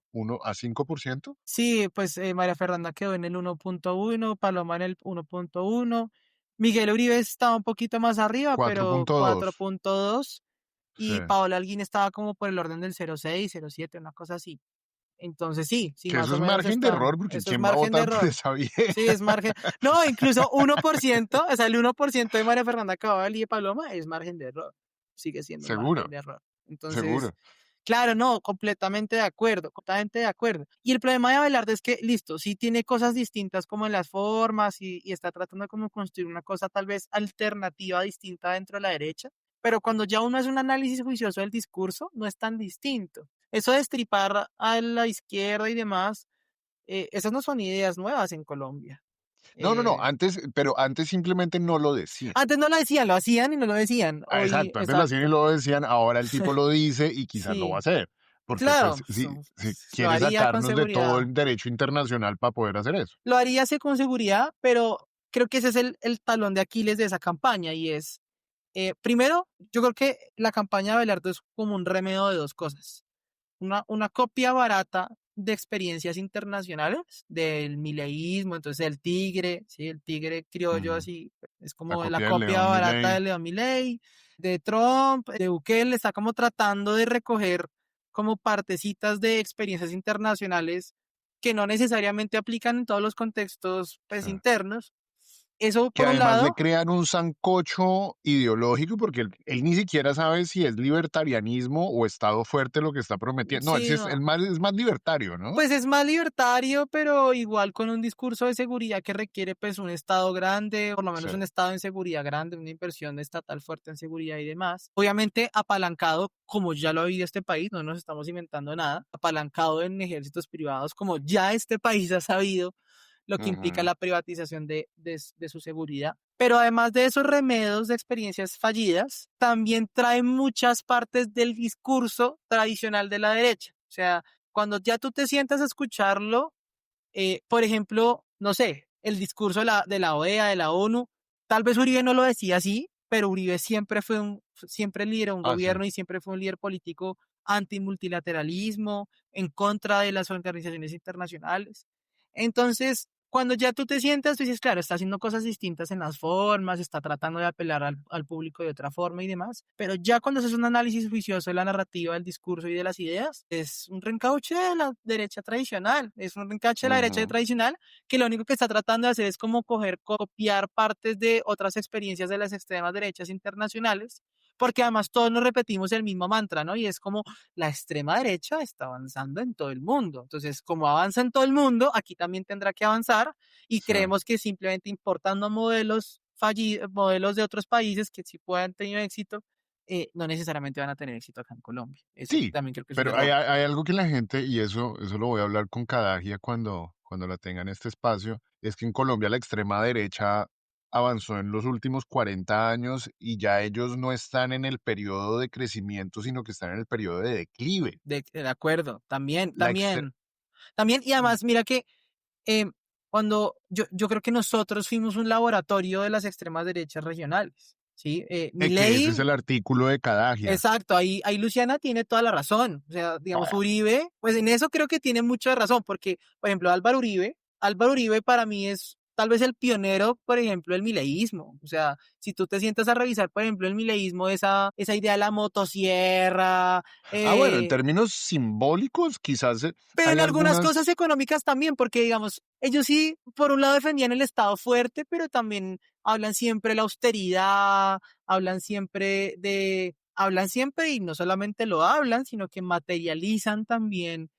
5%, Sí, pues María Fernanda quedó en el 1.1, Paloma en el 1.1, Miguel Uribe estaba un poquito más arriba, pero 4.2. 4.2, Sí. y Paola Alguín estaba como por el orden del 0.6, 0.7, una cosa así. Entonces sí, sí, Que más eso o es menos margen de está. error, porque Eso es ¿quién va a margen de votar por error. esa vieja? Sí, es margen. No, incluso 1%, o sea, el 1% de María Fernanda Cabal y de Paloma es margen de error. Sigue siendo un margen Seguro, de error. Entonces, seguro. claro, no, completamente de acuerdo, completamente de acuerdo. Y el problema de Abelardo es que, listo, sí tiene cosas distintas como en las formas y está tratando de como construir una cosa tal vez alternativa, distinta dentro de la derecha, pero cuando ya uno hace un análisis juicioso del discurso, no es tan distinto. Eso de estripar a la izquierda y demás, esas no son ideas nuevas en Colombia. No, no, no, Eh, pero antes simplemente no lo decían. Antes no lo decían, lo hacían y no lo decían. Hoy, Exacto, antes lo hacían y exacto. lo decían, ahora el tipo lo dice y quizás lo va a Sí, hacer, porque pues claro, si lo quiere haría con sacarnos de todo seguridad. el derecho internacional para poder hacer eso. Lo haría sí con seguridad, pero creo que ese es el talón de Aquiles de esa campaña y es, primero, yo creo que la campaña de Abelardo es como un remedio de dos cosas. Una copia barata de experiencias internacionales del mileísmo, entonces el tigre, ¿sí? El tigre criollo Ujú. así, es La como la copia de copia León barata Milei. de León Milei, de Trump, de Bukele, está como tratando de recoger como partecitas de experiencias internacionales que no necesariamente aplican en todos los contextos pues Sí. internos. Eso Que por un además le lado. crean un sancocho ideológico porque él ni siquiera sabe si es libertarianismo o Estado fuerte lo que está prometiendo. No, él sí Sí, no. es más libertario, ¿no? Pues es más libertario, pero igual con un discurso de seguridad que requiere pues un estado grande, por lo Sí. menos un estado en seguridad grande, una inversión estatal fuerte en seguridad y demás. Obviamente apalancado, como ya lo ha habido este país, no nos estamos inventando nada, apalancado en ejércitos privados, como ya este país ha sabido lo que implica Ujú. la privatización de su seguridad. Pero además de esos remedios de experiencias fallidas, también trae muchas partes del discurso tradicional de la derecha. O sea, cuando ya tú te sientas a escucharlo, por ejemplo, no sé, el discurso de la OEA, de la ONU, tal vez Uribe no lo decía así, pero Uribe siempre lideró un Ah, sí. gobierno y siempre fue un líder político antimultilateralismo, en contra de las organizaciones internacionales. Entonces, cuando ya tú te sientas, tú dices, claro, está haciendo cosas distintas en las formas, está tratando de apelar al público de otra forma y demás, pero ya cuando haces un análisis juicioso de la narrativa, del discurso y de las ideas, es un reencauche de la derecha tradicional, es un reencauche de la derecha Ujú. tradicional que lo único que está tratando de hacer es como copiar partes de otras experiencias de las extremas derechas internacionales, porque además todos nos repetimos el mismo mantra, ¿no? Y es como la extrema derecha está avanzando en todo el mundo. Entonces, como avanza en todo el mundo, aquí también tendrá que avanzar y Sí. creemos que simplemente importando modelos fallidos, modelos de otros países que sí puedan tener éxito, no necesariamente van a tener éxito acá en Colombia. Eso Sí, también creo que es un pero error. hay algo que la gente, y eso lo voy a hablar con Cadagia cuando la tenga en este espacio, es que en Colombia la extrema derecha avanzó en los últimos 40 años y ya ellos no están en el periodo de crecimiento, sino que están en el periodo de declive. De acuerdo, también, La extre- también, también, y además, mira que eh, cuando yo creo que nosotros fuimos un laboratorio de las extremas derechas regionales, ¿sí? que ese es Milei. el artículo de Cadagia. Exacto, ahí Luciana tiene toda la razón. O sea, digamos, Toda. Uribe, pues en eso creo que tiene mucha razón, porque, por ejemplo, Álvaro Uribe para mí es tal vez el pionero, por ejemplo, del mileísmo. O sea, si tú te sientas a revisar, por ejemplo, el mileísmo, esa idea de la motosierra, Ah, bueno, en eh, términos simbólicos, quizás pero hay en algunas cosas algunas. económicas también, porque digamos, ellos sí, por un lado defendían el Estado fuerte, pero también hablan siempre de la austeridad, hablan siempre y no solamente lo hablan, sino que materializan también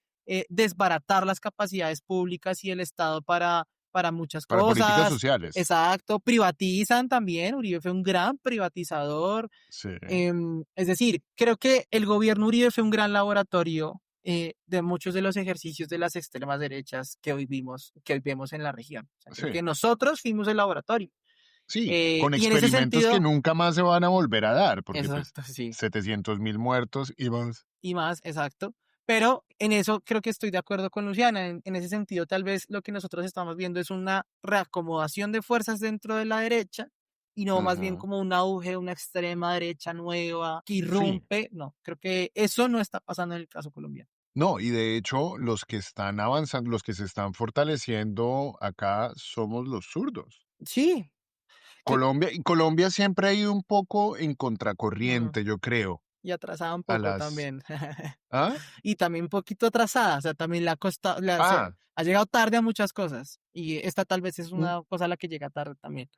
desbaratar las capacidades públicas y el Estado para muchas Para políticas cosas. sociales. Exacto, privatizan también. Uribe fue un gran privatizador. Sí, Es decir, creo que el gobierno Uribe fue un gran laboratorio de muchos de los ejercicios de las extremas derechas que hoy vemos en la región. O sea, creo sí, que nosotros fuimos el laboratorio. sí, con Y en ese experimentos que sentido, nunca más se van a volver a dar, porque pues exacto, sí, 700.000 muertos y más. y más, exacto. Pero en eso creo que estoy de acuerdo con Luciana. En ese sentido, tal vez lo que nosotros estamos viendo es una reacomodación de fuerzas dentro de la derecha y no más bien Ujú. como un auge, una extrema derecha nueva que Sí, irrumpe. No, creo que eso no está pasando en el caso colombiano. no, y de hecho los que están avanzando, los que se están fortaleciendo acá somos los zurdos. Sí, que, Colombia siempre ha ido un poco en mm, contracorriente, yo creo, y atrasada un a poco las. también. ¿Ah? Y también un poquito atrasada, o sea, también Ah, ha llegado tarde a muchas cosas. Y esta tal vez es mm, una cosa a la que llega tarde también.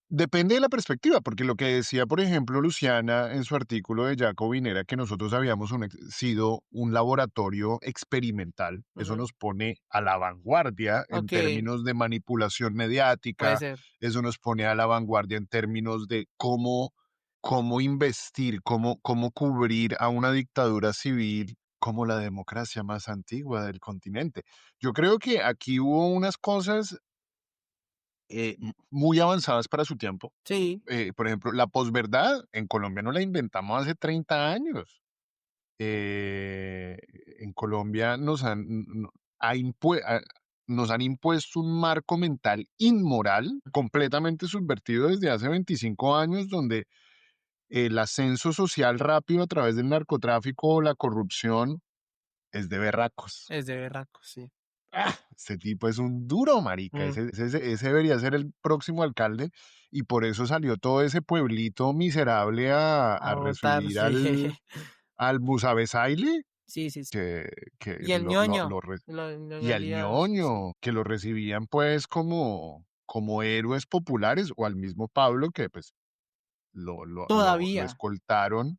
depende de la perspectiva, porque lo que decía, por ejemplo, Luciana en su artículo de Jacobin era que nosotros habíamos sido un laboratorio experimental. Eso Ujú. nos pone a la vanguardia en Ok, términos de manipulación puede mediática, ser. eso nos pone a la vanguardia en términos de cómo investir, cómo cubrir a una dictadura civil como la democracia más antigua del continente. Yo creo que aquí hubo unas cosas muy avanzadas para su tiempo. Sí, Por ejemplo, la posverdad en Colombia no la inventamos hace 30 años. En Colombia nos han, ha impue- ha- nos han impuesto un marco mental inmoral, completamente subvertido desde hace 25 años, donde el ascenso social rápido a través del narcotráfico o la corrupción es de berracos. Es de berraco, sí. Este tipo es un duro, marica. Mm. Ese debería ser el próximo alcalde y por eso salió todo ese pueblito miserable A a votar, recibir sí. al Busabesaile, Sí, sí, sí. que, que Y el ñoño, el y ñoño al Elías, sí. ñoño, que lo recibían pues como héroes populares, o al mismo Pablo, que pues lo Todavía, escoltaron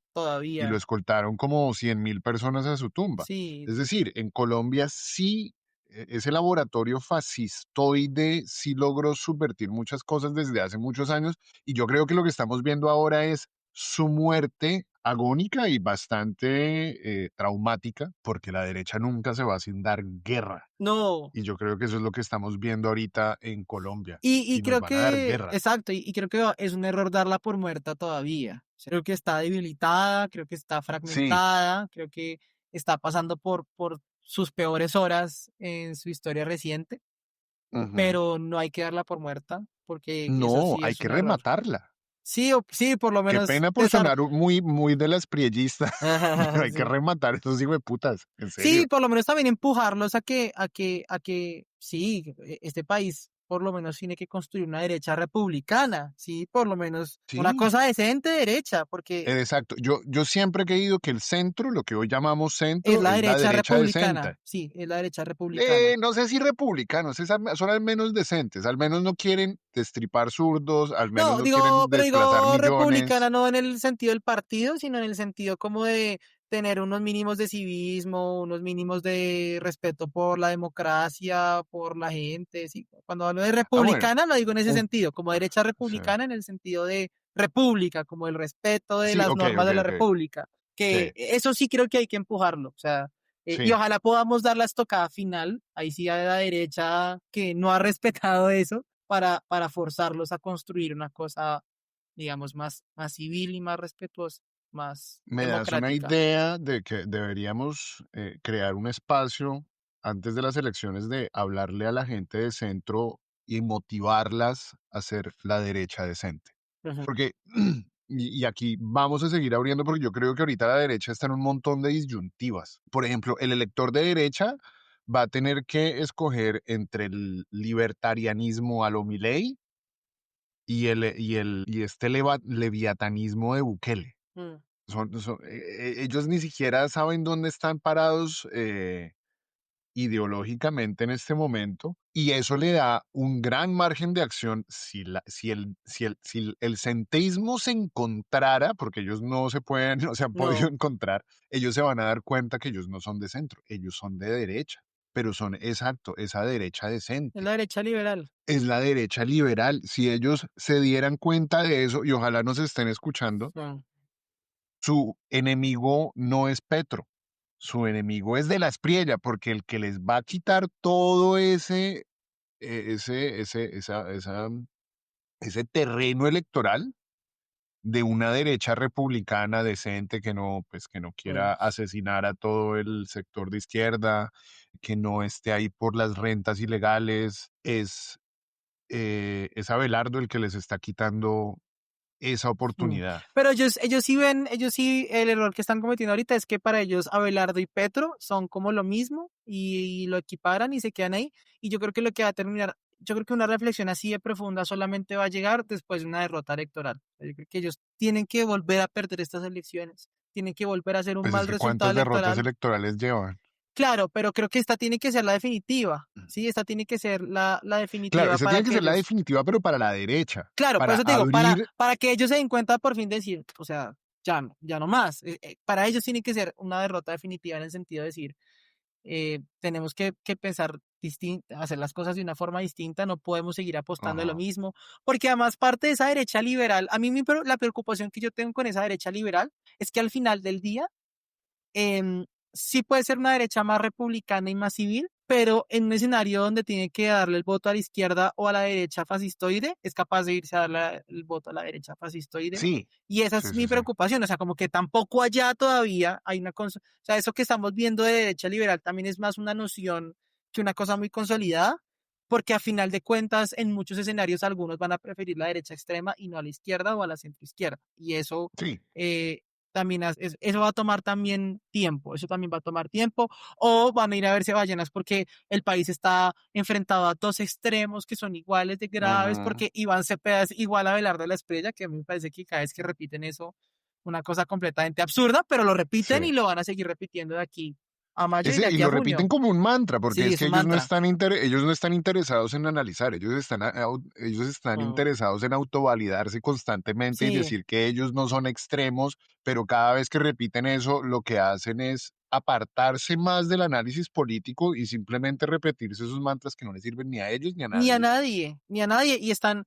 y lo todavía. escoltaron como 100.000 personas a su tumba. Sí, Es decir, en Colombia sí, ese laboratorio fascistoide sí logró subvertir muchas cosas desde hace muchos años y yo creo que lo que estamos viendo ahora es su muerte agónica y bastante traumática, porque la derecha nunca se va sin dar guerra. no. Y yo creo que eso es lo que estamos viendo ahorita en Colombia. Y Y nos creo van a dar que, guerra. exacto, y creo que es un error darla por muerta todavía. Creo que está debilitada, creo que está Sí. fragmentada, creo que está pasando por sus peores horas en su historia reciente, Ujú. pero no hay que darla por muerta, porque eso No, sí hay es que un error. rematarla. Sí, sí, por lo Qué menos pena por sonar muy, muy de las priellistas, pero hay que sí. rematar a estos putas, en Sí, serio. por lo menos también empujarlos a que, sí, este país por lo menos tiene que construir una derecha republicana, sí, por lo menos una Sí, cosa decente derecha, porque exacto. Yo siempre he creído que el centro, lo que hoy llamamos es centro, la es la derecha derecha decente. republicana, sí, es la derecha republicana. No sé si republicanos, son al menos decentes, al menos no quieren destripar zurdos, al menos No, no digo, quieren pero desplazar digo republicana millones. no en el sentido del partido, sino en el sentido como de tener unos mínimos de civismo, unos mínimos de respeto por la democracia, por la gente. Sí. Cuando hablo de Ah, bueno, republicana, lo digo en ese un- sentido, como derecha sí, republicana en el sentido de república, como el respeto de sí, las ok, normas ok, de la ok. república. Sí, Que eso sí creo que hay que empujarlo. O sea, y sí. ojalá podamos dar la estocada final, ahí sí a la derecha que no ha respetado eso, para forzarlos a construir una cosa digamos, más civil y más respetuosa, más Me das una democrática. idea de que deberíamos crear un espacio antes de las elecciones de hablarle a la gente de centro y motivarlas a ser la derecha decente. Ujú. Porque, y aquí vamos a seguir abriendo porque yo creo que ahorita la derecha está en un montón de disyuntivas. Por ejemplo, el elector de derecha va a tener que escoger entre el libertarianismo a lo Milei y este leviatanismo de Bukele. Mm, Ellos ni siquiera saben dónde están parados ideológicamente en este momento y eso le da un gran margen de acción si el centeísmo se encontrara, porque ellos no se pueden, no se han podido no, encontrar, ellos se van a dar cuenta que ellos no son de centro, ellos son de derecha, pero son exacto, esa derecha es decente. la derecha liberal. Es la derecha liberal. Si ellos se dieran cuenta de eso, y ojalá nos estén escuchando, Mm, su enemigo no es Petro, su enemigo es de la Espriella, porque el que les va a quitar todo ese terreno electoral de una derecha republicana decente que no mm. quiera asesinar a todo el sector de izquierda, que no esté ahí por las rentas ilegales, es Abelardo el que les está quitando esa Mm. oportunidad. Pero ellos sí, el error que están cometiendo ahorita es que para ellos Abelardo y Petro son como lo mismo y lo equiparan y se quedan ahí. Y yo creo que lo que va a terminar, yo creo que una reflexión así de profunda solamente va a llegar después de una derrota electoral. Yo creo que ellos tienen que volver a perder estas elecciones, tienen que volver a hacer un Pues es mal que resultado cuántas derrotas electoral. electorales llevan. Claro, pero creo que esta tiene que ser la definitiva. Sí, esta tiene que ser la Claro, definitiva esa para tiene que que ser la ellos. definitiva, pero para la derecha, Claro, por para eso te digo, para, abrir, para que ellos se den cuenta por fin de decir, o sea, ya no más. Para ellos tiene que ser una derrota definitiva en el sentido de decir, tenemos que pensar distinto, hacer las cosas de una forma distinta, no podemos seguir apostando a lo ajá, mismo, porque además parte de esa derecha liberal, a mí la preocupación que yo tengo con esa derecha liberal es que al final del día sí puede ser una derecha más republicana y más civil, pero en un escenario donde tiene que darle el voto a la izquierda o a la derecha fascistoide, es capaz de irse a darle el voto a la derecha fascistoide. sí, Y esa sí, es mi sí, sí. preocupación, o sea, como que tampoco allá todavía hay una cosa, o sea, eso que estamos viendo de derecha liberal también es más una noción que una cosa muy consolidada, porque a final de cuentas, en muchos escenarios, algunos van a preferir la derecha extrema y no a la izquierda o a la centroizquierda. Y eso Sí. eh, también, eso va a tomar también tiempo, eso también va a tomar tiempo, o van a ir a verse ballenas porque el país está enfrentado a dos extremos que son iguales de graves, Ujú. porque Iván Cepeda es igual a Abelardo La Espriella, que a mí me parece que cada vez que repiten eso, una cosa completamente absurda, pero lo Sí. repiten y lo van a seguir repitiendo de aquí a mayo y de Y aquí a lo repiten junio. como un mantra, porque Sí, es es que un mantra. ellos no están interesados en analizar, ellos están Mm. interesados en autovalidarse constantemente y Sí, decir que ellos no son extremos, pero cada vez que repiten eso, lo que hacen es apartarse más del análisis político y simplemente repetirse esos mantras que no les sirven ni a ellos ni a ni a nadie. nadie, ni a nadie. Y están,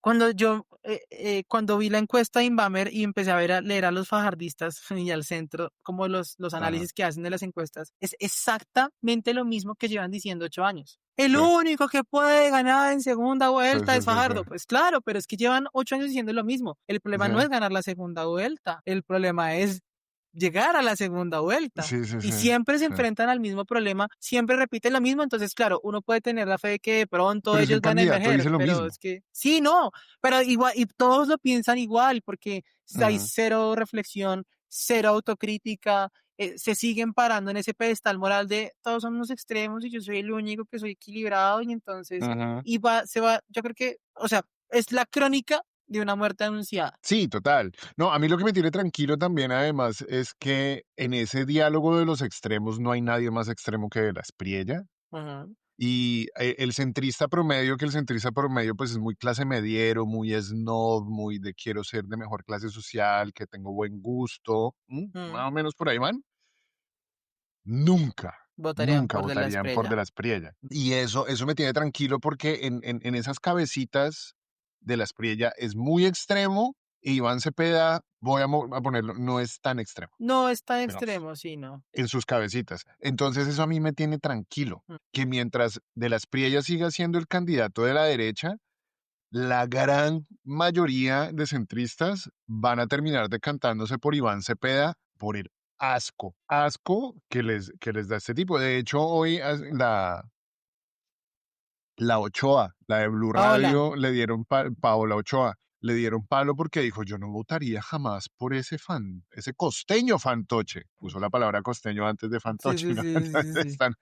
cuando vi la encuesta de Inbamer y empecé a leer a los fajardistas y al centro, como los Ajá, análisis que hacen de las encuestas, es exactamente lo mismo que llevan diciendo 8 años. El sí, único que puede ganar en segunda sí, vuelta sí, es sí, sí, Fajardo. Pues claro, pero es que llevan 8 años diciendo lo mismo. El problema no sí, es ganar la segunda vuelta, el problema es llegar a la segunda vuelta. sí, sí, Y sí, siempre se sí. enfrentan al mismo problema, siempre repiten lo mismo, entonces claro, uno puede tener la fe de que de pronto Pero es que ellos el van a candidato emerger, dice lo pero es mismo. que sí, no, pero igual, y todos lo piensan igual, porque hay Ujú, cero reflexión, cero autocrítica, se siguen parando en ese pedestal moral de todos somos los extremos y yo soy el único que soy equilibrado, y entonces, ujú. yo creo que, o sea, es la crónica de una muerte anunciada. Sí, total. No, a mí lo que me tiene tranquilo también, además, es que en ese diálogo de los extremos no hay nadie más extremo que De la Espriella. Ajá. Y el centrista promedio, que el centrista promedio pues es muy clase mediero, muy snob, muy de quiero ser de mejor clase social, que tengo buen gusto, Mm. más o menos por ahí van. Nunca, Votarían nunca por De la votarían por De Espriella. la Espriella. Y eso me tiene tranquilo porque en esas cabecitas De la Espriella es muy extremo y Iván Cepeda, a ponerlo, no es tan extremo, No es tan digamos, extremo, sí, no. en sus cabecitas. Entonces eso a mí me tiene tranquilo, Mm. que mientras De la Espriella siga siendo el candidato de la derecha, la gran mayoría de centristas van a terminar decantándose por Iván Cepeda por el asco que les da este tipo. De hecho, hoy la Ochoa, la de Blue Paola, Radio, le dieron, Paola Ochoa, le dieron palo porque dijo, yo no votaría jamás por ese costeño fantoche. Puso la palabra costeño antes de sí, fantoche, sí, ¿no? sí, sí, Entonces sí, sí. están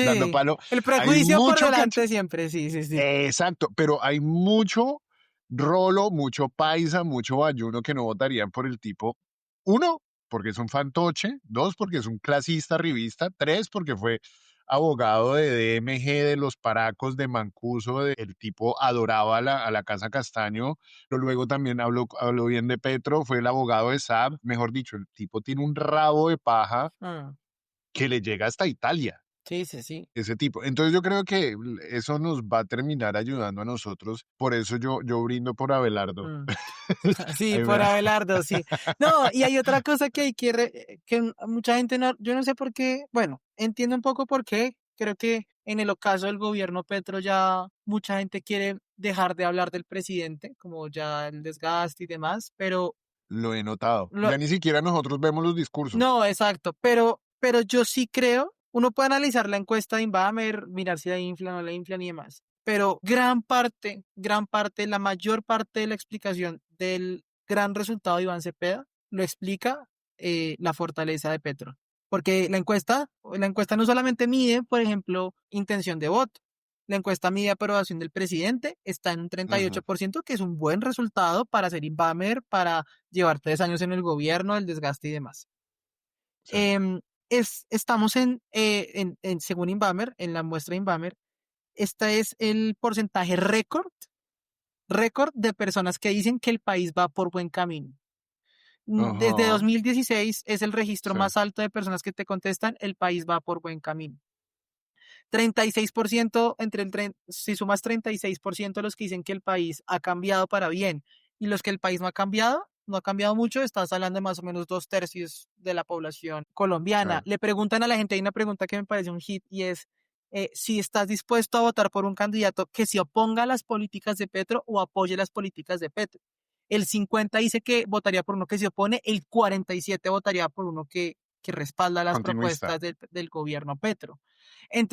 dando Sí, palo. el Hay prejuicio por mucho delante siempre, sí, sí, sí. Exacto, pero hay mucho rolo, mucho paisa, mucho bayuno que no votarían por el tipo. Uno, porque es un fantoche. Dos, porque es un clasista revista. Tres, porque fue abogado de DMG, de los Paracos, de Mancuso. El tipo adoraba a la Casa Castaño, pero luego también habló bien de Petro, fue el abogado de Saab. Mejor dicho, el tipo tiene un rabo de paja Mm, que le llega hasta Italia, sí, sí, sí. ese tipo. Entonces yo creo que eso nos va a terminar ayudando a nosotros. Por eso yo brindo por Abelardo. Mm. Sí, Ahí me por da- Abelardo, sí. No, y hay otra cosa que hay que mucha gente no, yo no sé por qué, bueno, entiendo un poco por qué. Creo que en el ocaso del gobierno Petro ya mucha gente quiere dejar de hablar del presidente, como ya el desgaste y demás, pero Lo he notado. lo, Ya ni siquiera nosotros vemos los discursos. no, exacto, pero yo sí creo, uno puede analizar la encuesta de Inbamer, mirar si la inflan o no la inflan y demás, pero gran parte, la mayor parte de la explicación del gran resultado de Iván Cepeda lo explica la fortaleza de Petro. Porque la encuesta no solamente mide, por ejemplo, intención de voto, la encuesta mide aprobación del presidente, está en un Ujú, 38%, que es un buen resultado para ser Inbamer, para llevar 3 años en el gobierno, el desgaste y demás. sí. Em, estamos según Inbamer, en la muestra Inbamer, este es el porcentaje récord de personas que dicen que el país va por buen camino. Desde Ajá, 2016 es el registro sí. más alto de personas que te contestan, el país va por buen camino. 36%, si sumas 36% de los que dicen que el país ha cambiado para bien y los que el país no ha cambiado mucho, estás hablando de más o menos 2/3 de la población Sí. colombiana. Le preguntan a la gente, hay una pregunta que me parece un hit y es si estás dispuesto a votar por un candidato que se oponga a las políticas de Petro o apoye las políticas de Petro. El 50 dice que votaría por uno que se opone, el 47 votaría por uno que que respalda las Continuista. propuestas del gobierno Petro.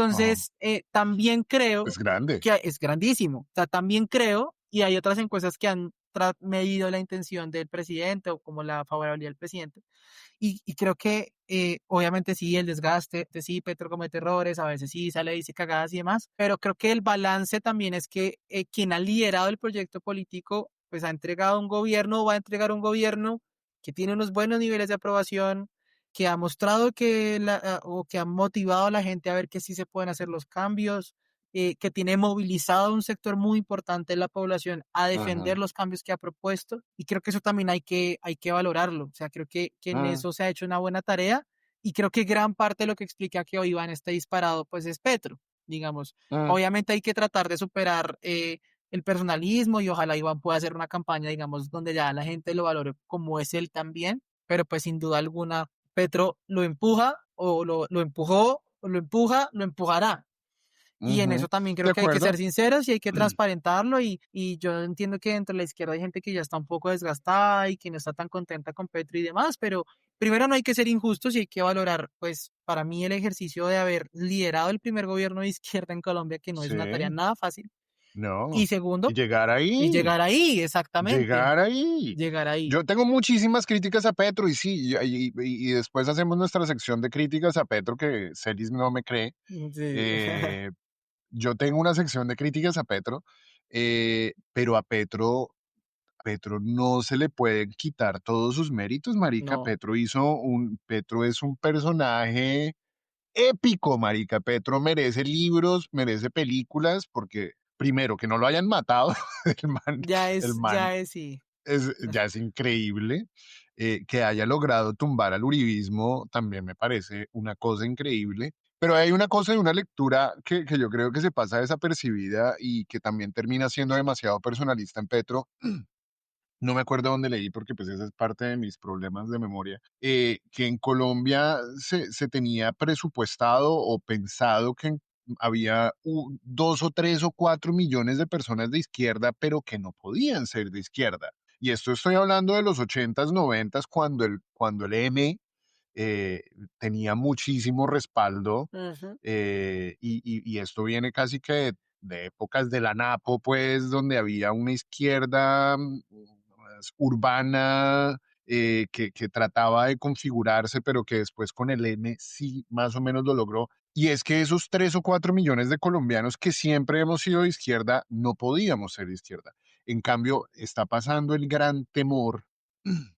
Ajá. Entonces, también creo Es grande. que es grandísimo. O sea, también creo, y hay otras encuestas que han medido la intención del presidente o como la favorabilidad del presidente, y creo que obviamente sí, el desgaste, sí, Petro comete errores, a veces sí sale y dice cagadas y demás, pero creo que el balance también es que quien ha liderado el proyecto político, pues ha entregado un gobierno o va a entregar un gobierno que tiene unos buenos niveles de aprobación, que ha mostrado que o que ha motivado a la gente a ver que sí se pueden hacer los cambios, que tiene movilizado un sector muy importante de la población a Ujú, defender los cambios que ha propuesto y creo que eso también hay que valorarlo. O sea, creo que en mm, eso se ha hecho una buena tarea y creo que gran parte de lo que explica que hoy Iván esté disparado, pues es Petro, digamos. mm. Obviamente hay que tratar de superar el personalismo y ojalá Iván pueda hacer una campaña, digamos, donde ya la gente lo valore como es él también, pero pues sin duda alguna Petro lo empuja o lo empujó, o lo empuja, lo empujará. Y en eso Ujú. también De creo que hay que ser acuerdo. sinceros y hay que transparentarlo y yo entiendo que dentro de la izquierda hay gente que ya está un poco desgastada y que no está tan contenta con Petro y demás, pero primero no hay que ser injustos y hay que valorar, pues para mí el ejercicio de haber liderado el primer gobierno de izquierda en Colombia, que no es una tarea Sí, nada fácil, y no. Y segundo, llegar y ahí, llegar ahí, exactamente, llegar ahí. llegar ahí. Yo tengo muchísimas críticas a Petro y sí, y después hacemos nuestra sección de críticas a Petro que Celis no me cree. Sí. Eh, yo tengo una sección de críticas a Petro, pero Petro no se le pueden quitar todos sus méritos, marica. No, Petro es un personaje épico, marica. Petro merece libros, merece películas, porque primero que no lo hayan matado, el man, el man ya es, sí. ya es increíble. Que haya logrado tumbar al uribismo también me parece una cosa increíble. Pero hay una cosa de una lectura que yo creo que se pasa desapercibida y que también termina siendo demasiado personalista en Petro. No me acuerdo dónde leí porque pues esa es parte de mis problemas de memoria, que en Colombia se tenía presupuestado o pensado que había 2 o 3 o 4 millones de personas de izquierda, pero que no podían ser de izquierda. Y esto estoy hablando de los 80s, 90s, cuando el M eh, tenía muchísimo respaldo, Ujú, y esto viene casi que de épocas de la Napo, pues, donde había una izquierda más urbana, que trataba de configurarse, pero que después con el M sí más o menos lo logró. Y es que esos 3 o 4 millones de colombianos que siempre hemos sido de izquierda, no podíamos ser de izquierda. En cambio, está pasando el gran temor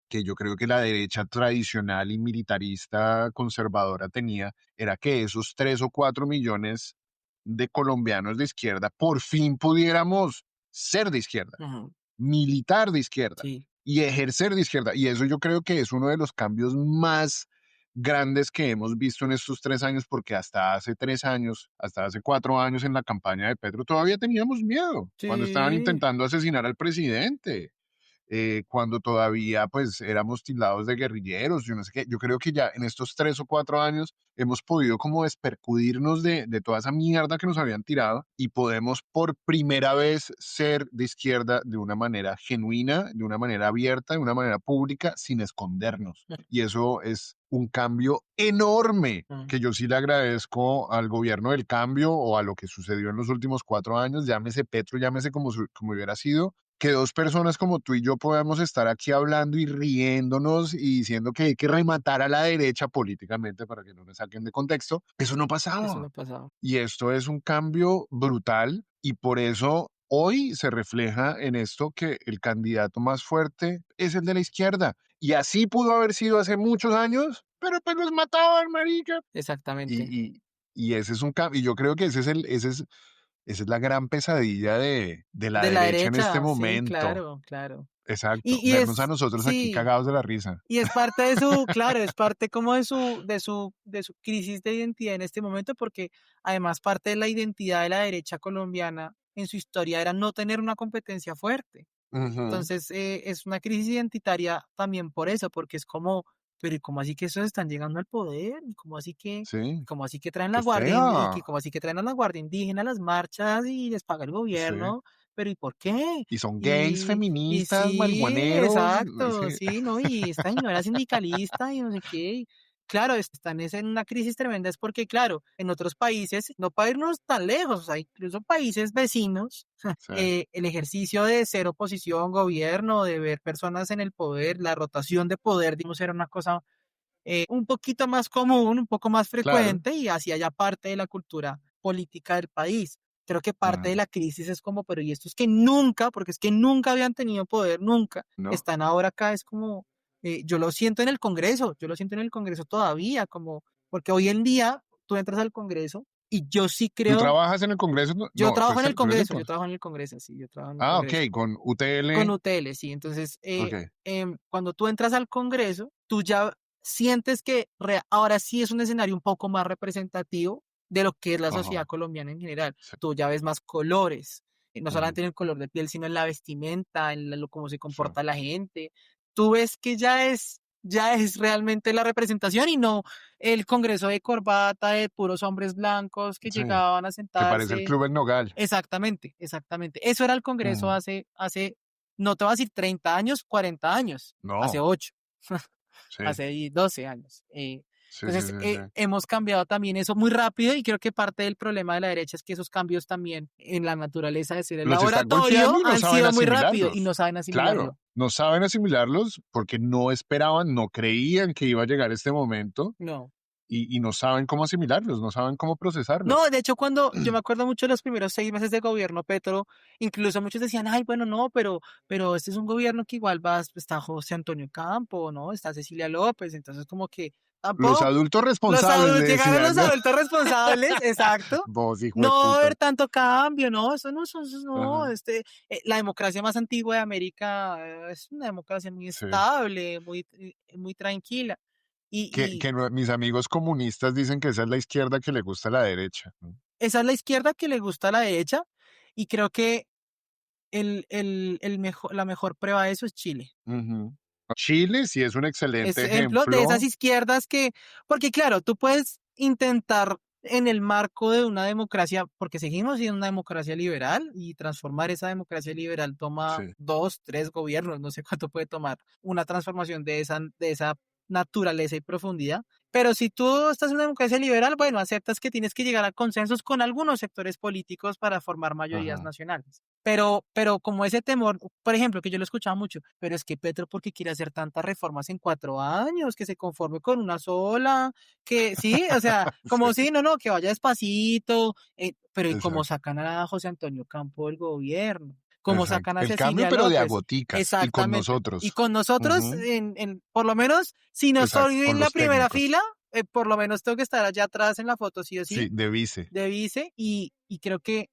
que yo creo que la derecha tradicional y militarista conservadora tenía, era que esos 3 o 4 millones de colombianos de izquierda por fin pudiéramos ser de izquierda, ujú, militar de izquierda sí, y ejercer de izquierda. Y eso yo creo que es uno de los cambios más grandes que hemos visto en estos 3 años, porque hasta hace 3 años, hasta hace 4 años en la campaña de Petro, todavía teníamos miedo cuando estaban sí, intentando asesinar al presidente, cuando todavía pues éramos tildados de guerrilleros, yo no sé qué. Yo creo que ya en estos 3 o 4 años hemos podido como despercudirnos de toda esa mierda que nos habían tirado y podemos por primera vez ser de izquierda de una manera genuina, de una manera abierta, de una manera pública, sin escondernos. Y eso es un cambio enorme ujú, que yo sí le agradezco al gobierno del cambio o a lo que sucedió en los últimos 4 años, llámese Petro, llámese como hubiera sido, que dos personas como tú y yo podamos estar aquí hablando y riéndonos y diciendo que hay que rematar a la derecha políticamente para que no me saquen de contexto, eso no eso no pasaba. ha pasado. Y esto es un cambio brutal y por eso hoy se refleja en esto que el candidato más fuerte es el de la izquierda. Y así pudo haber sido hace muchos años, pero pues los mataban, marica. Exactamente. Y, y, y ese es un cambio, y yo creo que esa es la gran pesadilla de la De la derecha en este derecha, sí, momento. claro, claro. Exacto, Y vernos a es, nosotros aquí sí, cagados de la risa. y es parte de su, claro, es parte como de su crisis de identidad en este momento, porque además parte de la identidad de la derecha colombiana en su historia era no tener una competencia fuerte. Ujú, Entonces, es una crisis identitaria también por eso, porque es como, pero ¿y cómo así que esos están llegando al poder? ¿Y sí, cómo así que traen la qué guardia, y que fea. cómo así que traen a la guardia indígena a las marchas y les paga el Sí. gobierno? Pero ¿y por qué? Y son gays, Y feministas, sí, marihuaneros. exacto, Sí. sí, ¿no? Y esta señora sindicalista y no sé qué. claro, están en una crisis tremenda, es porque, claro, en otros países, no para irnos tan lejos, o sea, incluso países vecinos, Sí, el ejercicio de ser oposición, gobierno, de ver personas en el poder, la rotación de poder, digamos, era una cosa un poquito más común, un poco más claro. frecuente y hacía ya parte de la cultura política del país. Creo que parte de Ujú. la crisis es como, pero y estos que nunca, porque es que nunca habían tenido poder, nunca, ¿No? están ahora acá, es como, yo lo siento en el Congreso, yo lo siento en el Congreso todavía, como, porque hoy en día tú entras al Congreso y yo sí ¿Tú creo, trabajas en el Congreso? No, yo no, trabajo en el tú eres Congreso, diputado. yo trabajo en el Congreso, sí, yo trabajo en el Ah, Congreso. ok, con Con UTL. UTL, sí. Entonces, Ok, cuando tú entras al Congreso, tú ya sientes que ahora sí es un escenario un poco más representativo de lo que es la sociedad ajá, colombiana en general. sí, Tú ya ves más colores, no ujú, solamente en el color de piel, sino en la vestimenta, en cómo se sí, comporta la gente. Tú ves que ya es realmente la representación y no el Congreso de corbata de puros hombres blancos que sí, llegaban a que parece el sentarse. Club El Nogal. Exactamente, exactamente. Eso era el Congreso Ujú. hace, no te voy a decir 30 años, 40 años, hace No, 8, sí, hace 12 años. sí, sí, Entonces, sí, sí. hemos cambiado también eso muy rápido y creo que parte del problema de la derecha es que esos cambios también en la naturaleza de ser el Los están golpeando laboratorio y no han saben sido muy rápido y no asimilarlos. saben Claro, asimilarlo. no saben asimilarlos porque no esperaban, no creían que iba a llegar este momento No. y no saben cómo asimilarlos, no saben cómo procesarlos. No, de hecho, cuando yo me acuerdo mucho de los primeros 6 meses de gobierno Petro, incluso muchos decían, ay, bueno, no, pero este es un gobierno que igual va, está José Antonio Campo, ¿no? Está Cecilia López, entonces como que Los tampoco adultos los responsables adultos, le llegaron decían, los ¿no? adultos responsables, exacto. Vos, hijo de No va a puta. haber tanto cambio, ¿no? Eso no, Ajá, la democracia más antigua de América es una democracia muy sí. estable, muy tranquila. Y Mis amigos comunistas dicen que esa es la izquierda que le gusta a la derecha, ¿no? esa es la izquierda que le gusta a la derecha, y creo que la mejor prueba de eso es Chile. Ujú. Chile sí es un Es excelente ejemplo de esas ejemplo. izquierdas porque claro, tú puedes intentar en el marco de una democracia, porque seguimos siendo una democracia liberal y transformar esa democracia liberal toma Sí, 2, 3 gobiernos, no sé cuánto puede tomar una transformación de esa naturaleza y profundidad. Pero si tú estás en una democracia liberal, bueno, aceptas que tienes que llegar a consensos con algunos sectores políticos para formar mayorías ajá. nacionales. Pero como ese temor, por ejemplo, que yo lo escuchaba mucho, pero es que Petro, ¿por qué quiere hacer tantas reformas en 4 años? Que se conforme con una sola, que sí, o sea, Sí, como sí, no, que vaya despacito, pero ¿y cómo exacto, sacan a José Antonio Campo del gobierno? ¿Cómo exacto. sacan a El cambio, Cecilia pero de López? agoticas y con Exactamente. Y nosotros. con nosotros, Ujú, por lo menos, si no exacto, estoy con en la los primera técnicos. fila, por lo menos tengo que estar allá atrás en la foto, sí o sí, Sí, de vice. de vice, y creo que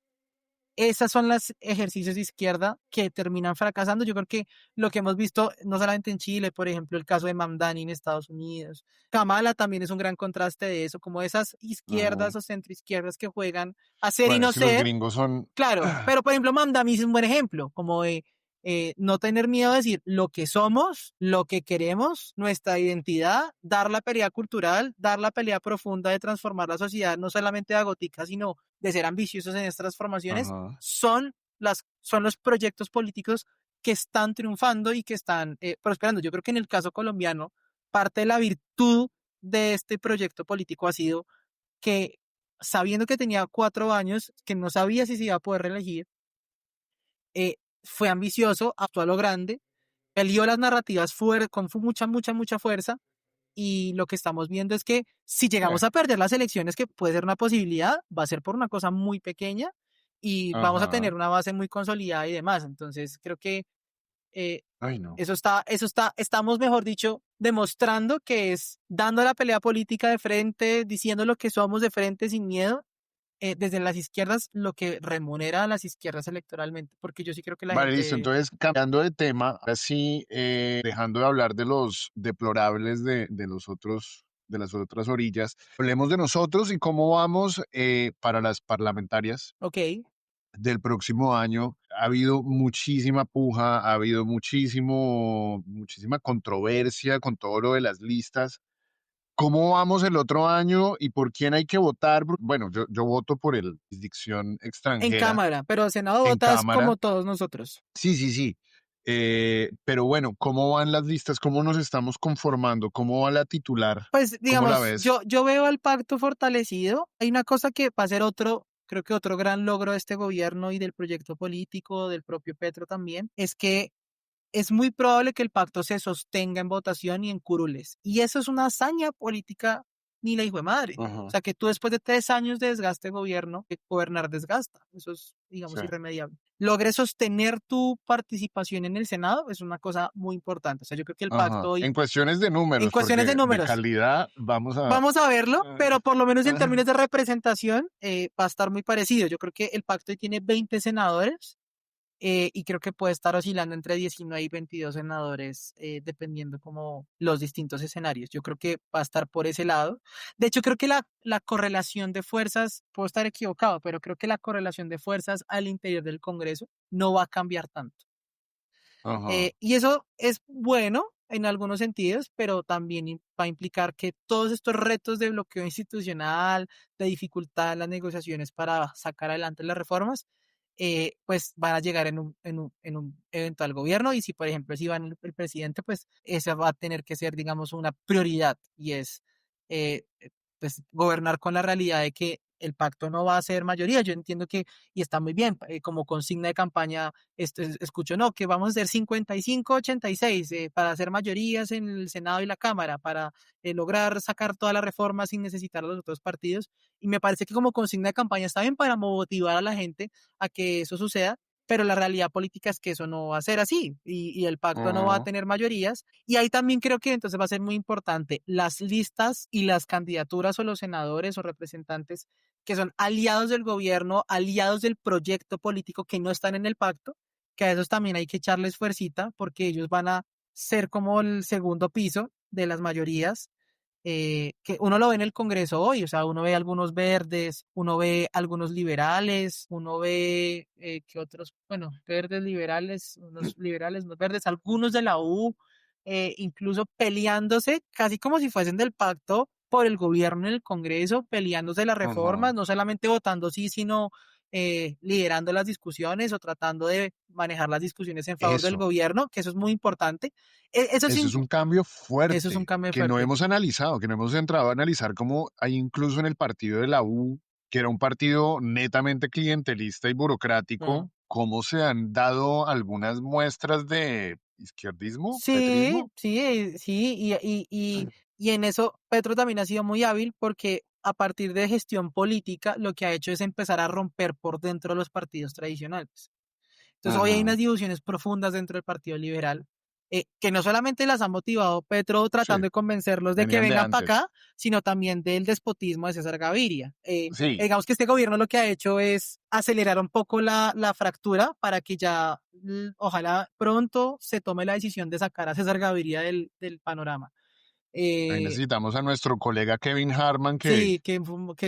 esas son los ejercicios de izquierda que terminan fracasando. Yo creo que lo que hemos visto, no solamente en Chile, por ejemplo, el caso de Mamdani en Estados Unidos. Kamala también es un gran contraste de eso, como esas Ajá. izquierdas o centroizquierdas que juegan a ser y Bueno, es no que los ser. gringos son. Claro, pero por ejemplo, Mamdani es un buen ejemplo, como de no tener miedo a decir lo que somos, lo que queremos, nuestra identidad, dar la pelea cultural, dar la pelea profunda de transformar la sociedad, no solamente de agotica, sino de ser ambiciosos en estas transformaciones, Ajá, son los proyectos políticos que están triunfando y que están prosperando. Yo creo que en el caso colombiano, parte de la virtud de este proyecto político ha sido que, sabiendo que tenía 4 años, que no sabía si se iba a poder reelegir, fue ambicioso, actuó a lo grande, peleó las narrativas con mucha, mucha, mucha fuerza, y lo que estamos viendo es que si sí, llegamos a perder las elecciones, que puede ser una posibilidad, va a ser por una cosa muy pequeña y vamos a ajá. tener una base muy consolidada y demás. Entonces, creo que eh, Ay, no. estamos, mejor dicho, demostrando que es dando la pelea política de frente, diciendo lo que somos de frente sin miedo, desde las izquierdas, lo que remunera a las izquierdas electoralmente, porque yo sí creo que la Vale, listo. gente, Entonces, cambiando de tema, ahora sí, dejando de hablar de los deplorables de los otros, de las otras orillas, hablemos de nosotros y cómo vamos para las parlamentarias ok, del próximo año. Ha habido muchísima puja, ha habido muchísima controversia con todo lo de las listas. ¿Cómo vamos el otro año y por quién hay que votar? Bueno, yo voto por el jurisdicción en extranjera cámara, pero Senado en votas como Cámara. todos nosotros. Sí, sí, sí. Pero bueno, ¿cómo van las listas? ¿Cómo nos estamos conformando? ¿Cómo va la titular? Pues ¿Cómo la digamos, ves? yo veo al pacto fortalecido. Hay una cosa que va a ser otro, creo que otro gran logro de este gobierno y del proyecto político, del propio Petro también, es que es muy probable que el pacto se sostenga en votación y en curules. Y eso es una hazaña política ni la hijo de madre. O Ajá, sea, que tú después de 3 años de desgaste de gobierno, que gobernar desgasta. Eso es, sí. digamos, irremediable. Logres sostener tu participación en el Senado es una cosa muy importante. O sea, yo creo que el pacto Ajá. hoy, En cuestiones de en números, cuestiones de porque de números, calidad vamos a... vamos a verlo, pero por lo menos en términos Ajá. de representación va a estar muy parecido. Yo creo que el pacto hoy tiene 20 senadores y creo que puede estar oscilando entre 19 y 22 senadores, dependiendo como los distintos escenarios. Yo creo que va a estar por ese lado. De hecho, creo que la correlación de fuerzas, puedo estar equivocado, pero creo que la correlación de fuerzas al interior del Congreso no va a cambiar tanto. Ajá. Y eso es bueno en algunos sentidos, pero también va a implicar que todos estos retos de bloqueo institucional, de dificultad en las negociaciones para sacar adelante las reformas, pues van a llegar en un eventual gobierno. Y si, por ejemplo, si va el presidente, pues esa va a tener que ser, digamos, una prioridad y es eh, pues gobernar con la realidad de que el pacto no va a ser mayoría. Yo entiendo que, y está muy bien, como consigna de campaña escucho, no, que vamos a hacer 55-86 para hacer mayorías en el Senado y la Cámara, para lograr sacar todas las reformas sin necesitar a los otros partidos. Y me parece que como consigna de campaña está bien para motivar a la gente a que eso suceda, pero la realidad política es que eso no va a ser así y el pacto no va a Ajá. tener mayorías. Y ahí también creo que entonces va a ser muy importante las listas y las candidaturas o los senadores o representantes que son aliados del gobierno, aliados del proyecto político que no están en el pacto, que a esos también hay que echarles fuercita porque ellos van a ser como el segundo piso de las mayorías, que uno lo ve en el Congreso hoy. O sea, uno ve algunos verdes, uno ve algunos liberales, uno ve que otros, bueno, verdes liberales, unos liberales, unos verdes, algunos de la U, incluso peleándose casi como si fuesen del pacto por el gobierno en el Congreso, peleándose las reformas, Ajá. no solamente votando sí, sino liderando las discusiones o tratando de manejar las discusiones en favor del Eso. gobierno, que eso es muy importante. Eso Eso sí, es un cambio eso es un fuerte cambio que no fuerte. hemos analizado, que no hemos entrado a analizar cómo hay incluso en el partido de la U, que era un partido netamente clientelista y Mm. burocrático, cómo se han dado algunas muestras de izquierdismo, Sí, petrismo. sí, sí, y en eso Petro también ha sido muy hábil porque a partir de gestión política lo que ha hecho es empezar a romper por dentro los partidos tradicionales. Entonces, hoy hay Ajá. unas divisiones profundas dentro del Partido Liberal, que no solamente las ha motivado Petro Sí, tratando de convencerlos de que venían de vengan para antes. acá, sino también del despotismo de César Gaviria. Sí, Digamos que este gobierno lo que ha hecho es acelerar un poco la fractura para que ya, ojalá pronto se tome la decisión de sacar a César Gaviria del panorama. ahí Eh, necesitamos a nuestro colega Kevin Hartman sí, que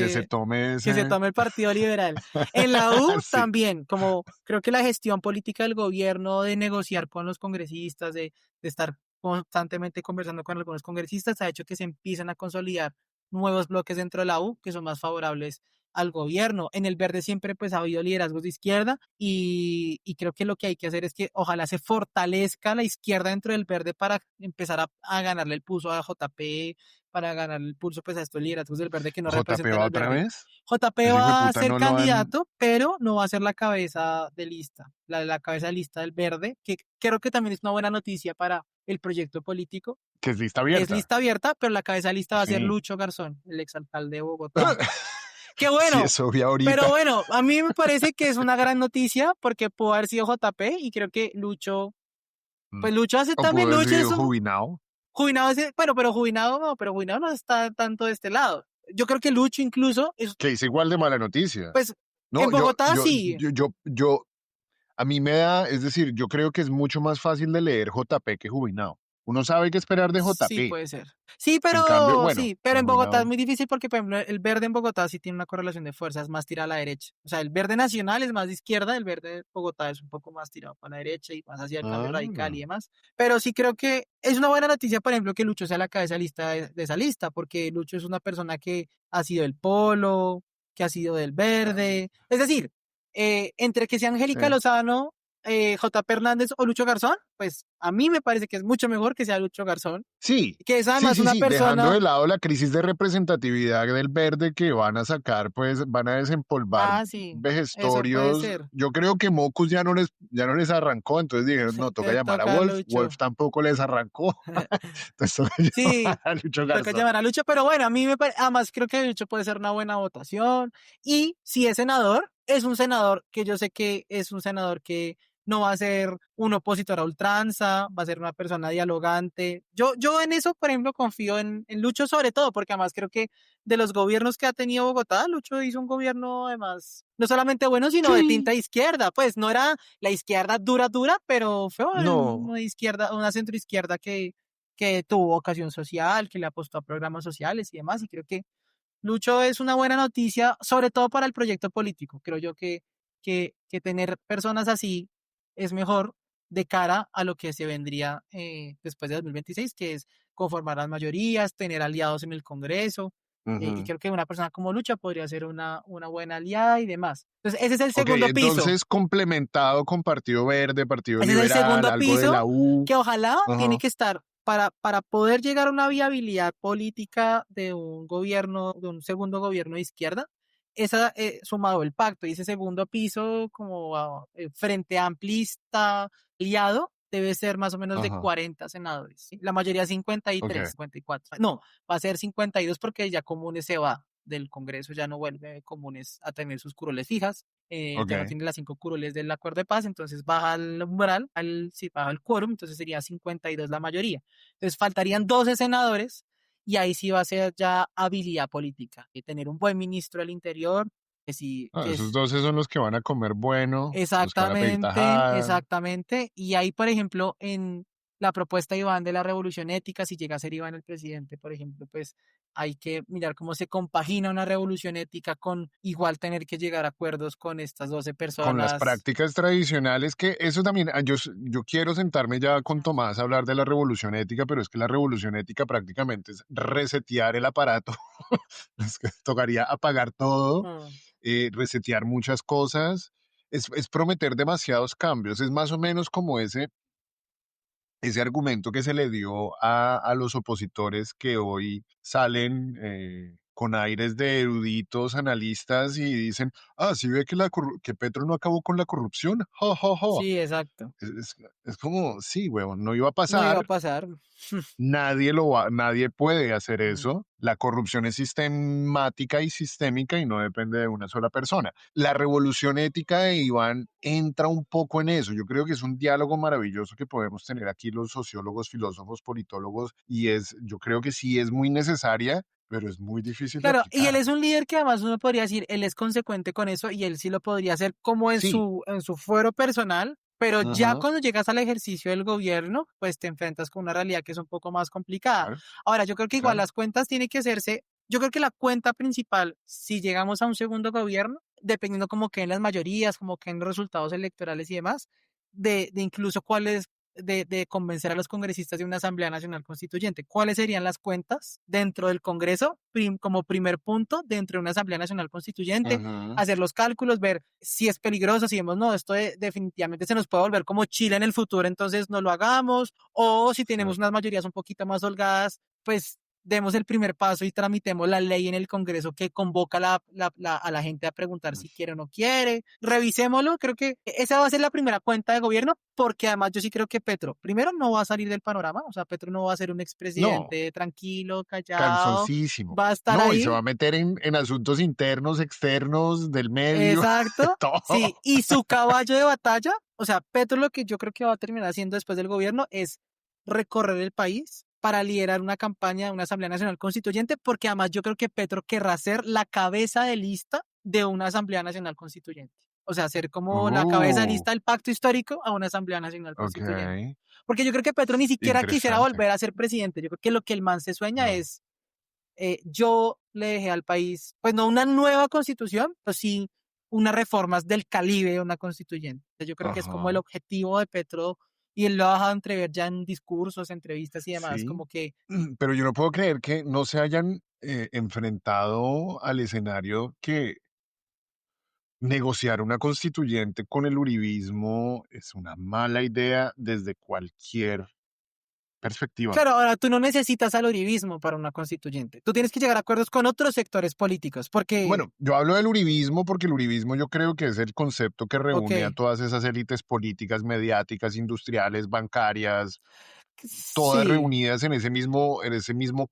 se tome que se ese. tome el Partido Liberal. En la U Sí, también, como creo que la gestión política del gobierno de negociar con los congresistas, de estar constantemente conversando con algunos congresistas, ha hecho que se empiecen a consolidar nuevos bloques dentro de la U que son más favorables al gobierno. En el verde siempre pues ha habido liderazgos de izquierda y creo que lo que hay que hacer es que ojalá se fortalezca la izquierda dentro del verde para empezar a ganarle el pulso a JP, para ganar el pulso pues a estos liderazgos del verde que no JP representan va al otra verde. vez. JP Ese hijo de va a puta ser no lo han. candidato, pero no va a ser la cabeza de lista, la cabeza de lista del verde, que creo que también es una buena noticia para el proyecto político. Que es lista Es abierta. lista abierta, pero la cabeza de lista va a ser Sí. Lucho Garzón, el exalcalde de Bogotá. ¡Qué Sí, bueno! eso vi Pero ahorita. bueno, a mí me parece que es una gran noticia porque pudo haber sido JP y creo que Lucho, Mm. pues Lucho hace O pudo también, haber Lucho es sido un Jubinao. jubilado, bueno, pero jubilado no está tanto de este lado. Yo creo que Lucho incluso es, Que hice igual de mala noticia. pues en No, Bogotá sí, a mí me da, es decir, yo creo que es mucho más fácil de leer JP que Jubinao. Uno sabe qué esperar de sí JP. puede ser. Sí, En cambio, bueno, pero de en Bogotá es Jubinao, muy difícil porque, por ejemplo, el verde en Bogotá sí tiene una correlación de fuerzas más tirada a la derecha. O sea, el verde nacional es más de izquierda, el verde de Bogotá es un poco más tirado para la derecha y más hacia el cambio radical y ah, demás. Pero sí creo que es una buena noticia, por ejemplo, que Lucho sea la cabeza de lista de esa lista, porque Lucho es una persona que ha sido del Polo, que ha sido del verde. Es decir, entre que sea sí, Angélica Lozano JP Hernández o Lucho Garzón, pues a mí me parece que es mucho mejor que sea Lucho Garzón, Sí, que es sí, además sí, una sí, dejando persona, de lado la crisis de representatividad del verde que van a sacar, pues van a desempolvar sí, eso puede vejestorios. ser. Yo creo que Mocus ya no les arrancó, entonces dijeron, no, toca Te llamar a toca Wolf, Wolf Lucho. tampoco les arrancó, entonces toca llamar Sí, a Lucho toca Garzón. llamar a Lucho, pero bueno, a mí me parece, además creo que Lucho puede ser una buena votación. Y si es senador, es un senador que yo sé que es un senador que no va a ser un opositor a ultranza, va a ser una persona dialogante. Yo en eso, por ejemplo, confío en Lucho sobre todo, porque además creo que de los gobiernos que ha tenido Bogotá, Lucho hizo un gobierno además no solamente bueno, sino de Sí, tinta izquierda. Pues no era la izquierda dura, dura, pero fue no, una izquierda, una centroizquierda que tuvo vocación social, que le apostó a programas sociales y demás. Y creo que Lucho es una buena noticia, sobre todo para el proyecto político. Creo yo que tener personas así es mejor de cara a lo que se vendría después de 2026, que es conformar las mayorías, tener aliados en el Congreso. Y ujú. creo que una persona como Lucha podría ser una buena aliada y demás. Entonces, ese es el Ok, segundo piso. entonces complementado con Partido Verde, Partido Ese es el Liberal, segundo algo de piso la U. que ojalá tiene Ajá, que estar para poder llegar a una viabilidad política de un gobierno, de un segundo gobierno de izquierda, esa sumado el pacto y ese segundo piso como frente amplista, aliado, debe ser más o menos de ajá, 40 senadores. ¿Sí? La mayoría 53, ok, 54. No, va a ser 52 porque ya Comunes se va del Congreso, ya no vuelve Comunes a tener sus curules fijas, ya no ok. tiene las 5 curules del acuerdo de paz, entonces baja el umbral, sí, baja el quórum, entonces sería 52 la mayoría. Entonces faltarían 12 senadores y ahí sí va a ser ya habilidad política, y tener un buen ministro del Interior, que sí, Ah, que esos es 12 son los que van a comer bueno, los que van a pedir exactamente, tajada. exactamente. Y ahí, por ejemplo, en la propuesta de Iván de la revolución ética, si llega a ser Iván el presidente, por ejemplo, pues hay que mirar cómo se compagina una revolución ética con igual tener que llegar a acuerdos con estas 12 Con las personas. prácticas tradicionales, que eso también, yo quiero sentarme ya con Tomás a hablar de la revolución ética, pero es que la revolución ética prácticamente es resetear el aparato, es que tocaría apagar todo, Mm. resetear muchas cosas, es prometer demasiados cambios, es más o menos como ese argumento que se le dio a los opositores que hoy salen con aires de eruditos, analistas y dicen, ah, sí ve que, que Petro no acabó con la corrupción, ja, ja, ja. Sí, exacto. Es, es- es como, sí, huevón, no iba a No iba a pasar, pasar. nadie puede hacer Mm. eso. La corrupción es sistemática y sistémica y no depende de una sola persona. La revolución ética de Iván entra un poco en eso. Yo creo que es un diálogo maravilloso que podemos tener aquí los sociólogos, filósofos, politólogos y yo creo que sí es muy necesaria, pero es muy difícil de Claro, y él aplicar. es un líder que además uno podría decir, él es consecuente con eso y él sí lo podría hacer como Sí, en su fuero personal, pero ya ajá, cuando llegas al ejercicio del gobierno, pues te enfrentas con una realidad que es un poco más complicada. claro, Ahora, yo creo que igual claro. las cuentas tienen que hacerse, yo creo que la cuenta principal, si llegamos a un segundo gobierno, dependiendo como que en las mayorías, como que en los resultados electorales y demás, de incluso cuáles de convencer a los congresistas de una Asamblea Nacional Constituyente. ¿Cuáles serían las cuentas dentro del Congreso como primer punto dentro de una Asamblea Nacional Constituyente? Ujú, Hacer los cálculos, ver si es peligroso, si vemos, no, definitivamente se nos puede volver como Chile en el futuro, entonces no lo hagamos, o si sí. tenemos unas mayorías un poquito más holgadas, pues demos el primer paso y tramitemos la ley en el Congreso que convoca a la gente a preguntar si quiere o no quiere. Revisémoslo, creo que esa va a ser la primera cuenta de gobierno, porque además yo sí creo que Petro, primero, no va a salir del panorama, o sea, Petro no va a ser un No, expresidente tranquilo, callado, cansoncísimo. va a estar No, y se va ahí. a meter en asuntos internos, externos, del medio, Exacto, todo. sí, y su caballo de batalla, o sea, Petro lo que yo creo que va a terminar haciendo después del gobierno es recorrer el país para liderar una campaña de una Asamblea Nacional Constituyente, porque además yo creo que Petro querrá ser la cabeza de lista de una Asamblea Nacional Constituyente. O sea, ser como la cabeza de Uh, lista del pacto histórico a una Asamblea Nacional Constituyente. ok, Porque yo creo que Petro ni siquiera quisiera interesante. volver a ser presidente. Yo creo que lo que el man se sueña No. es yo le dejé al país, pues no una nueva constitución, pero sí unas reformas del calibre de una constituyente. Yo creo que es como el Ajá, objetivo de Petro y él lo ha dejado entrever ya en discursos, entrevistas y demás, sí. como que Pero yo no puedo creer que no se hayan enfrentado al escenario que negociar una constituyente con el uribismo es una mala idea desde cualquier perspectiva. Claro, ahora tú no necesitas al uribismo para una constituyente. Tú tienes que llegar a acuerdos con otros sectores políticos, porque, Bueno, yo hablo del uribismo porque el uribismo yo creo que es el concepto que ok, reúne a todas esas élites políticas, mediáticas, industriales, bancarias, todas sí. reunidas en ese mismo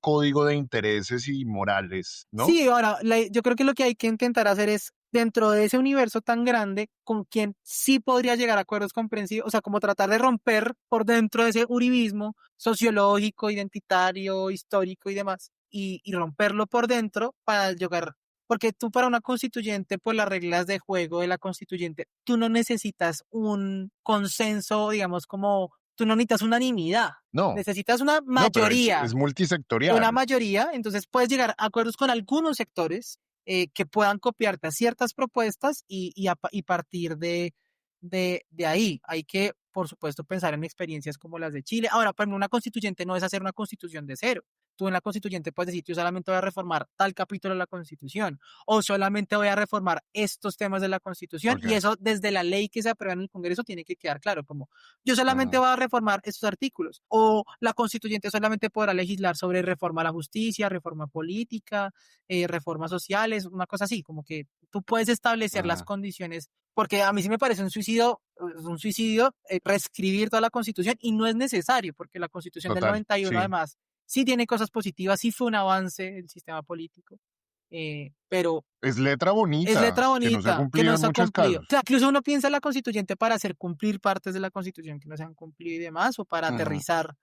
código de intereses y morales, ¿no? Sí, ahora, yo creo que lo que hay que intentar hacer es, dentro de ese universo tan grande, con quien sí podría llegar a acuerdos comprensivos, o sea, como tratar de romper por dentro de ese uribismo sociológico, identitario, histórico y demás, y romperlo por dentro para llegar, porque tú para una constituyente, por las reglas de juego de la constituyente, tú no necesitas un consenso, digamos, como, tú no necesitas unanimidad, No, necesitas una no, pero es mayoría una multisectorial. mayoría, entonces puedes llegar a acuerdos con algunos sectores que puedan copiarte a ciertas propuestas y partir de ahí. Hay que, por supuesto, pensar en experiencias como las de Chile. Ahora, para mí, una constituyente no es hacer una constitución de cero. Tú en la constituyente puedes decir, yo solamente voy a reformar tal capítulo de la constitución o solamente voy a reformar estos temas de la constitución y Ok. eso desde la ley que se aprueba en el Congreso tiene que quedar claro, como yo solamente Ajá, voy a reformar estos artículos o la constituyente solamente podrá legislar sobre reforma a la justicia, reforma política, reformas sociales, una cosa así, como que tú puedes establecer las ajá. condiciones, porque a mí sí me parece un suicidio reescribir toda la constitución y no es necesario, porque la constitución del Total, 91 sí. además sí tiene cosas positivas, sí fue un avance el sistema político, pero Es letra es bonita letra que no se ha bonita, que cumplido no en se ha muchos cumplido. O casos. sea, incluso uno piensa en la constituyente para hacer cumplir partes de la constitución que no se han cumplido y demás, o para Ajá, aterrizar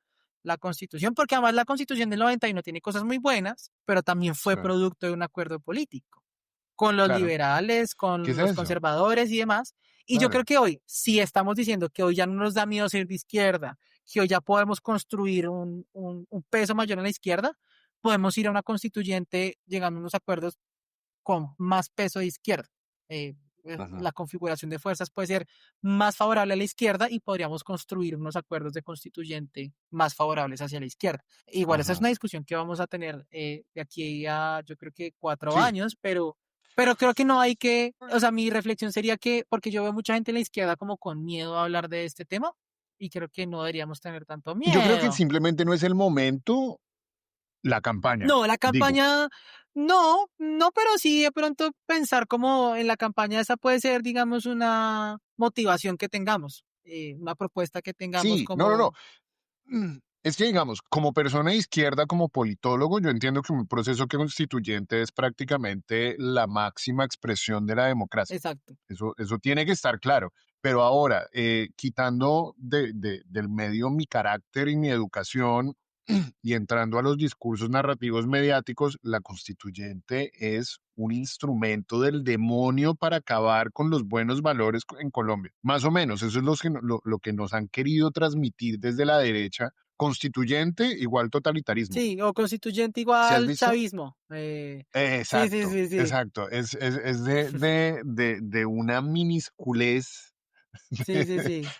la constitución, porque además la constitución del 91 tiene cosas muy buenas, pero también fue sí, producto de un acuerdo político con los claro. liberales, ¿Qué con es los eso? conservadores y demás. Y yo creo Claro. que hoy, si estamos diciendo que hoy ya no nos da miedo ser de izquierda, que hoy ya podemos construir un peso mayor en la izquierda, podemos ir a una constituyente llegando a unos acuerdos con más peso de izquierda. Ajá, La configuración de fuerzas puede ser más favorable a la izquierda y podríamos construir unos acuerdos de constituyente más favorables hacia la izquierda. Igual esa es ajá. una discusión que vamos a tener de aquí a yo creo que cuatro Sí, años, pero creo que no hay que, o sea, mi reflexión sería que, porque yo veo mucha gente en la izquierda como con miedo a hablar de este tema y creo que no deberíamos tener tanto yo creo que miedo. simplemente no es el momento, la campaña, No, la digo. campaña, no, pero sí de pronto pensar como en la campaña esa puede ser, digamos, una motivación que tengamos, una propuesta que tengamos Sí, no, no, no. como, Es que, digamos, como persona de izquierda, como politólogo, yo entiendo que un proceso constituyente es prácticamente la máxima expresión de la democracia. exacto. Eso tiene que estar claro. Pero ahora, quitando del medio mi carácter y mi educación y entrando a los discursos narrativos mediáticos, la constituyente es un instrumento del demonio para acabar con los buenos valores en Colombia. Más o menos, eso es lo que nos han querido transmitir desde la derecha. Constituyente igual totalitarismo. Sí, o constituyente ¿Sí has igual visto? chavismo. Sí, sí, Exacto, sí, sí, exacto. Es de una minusculez. sí, sí,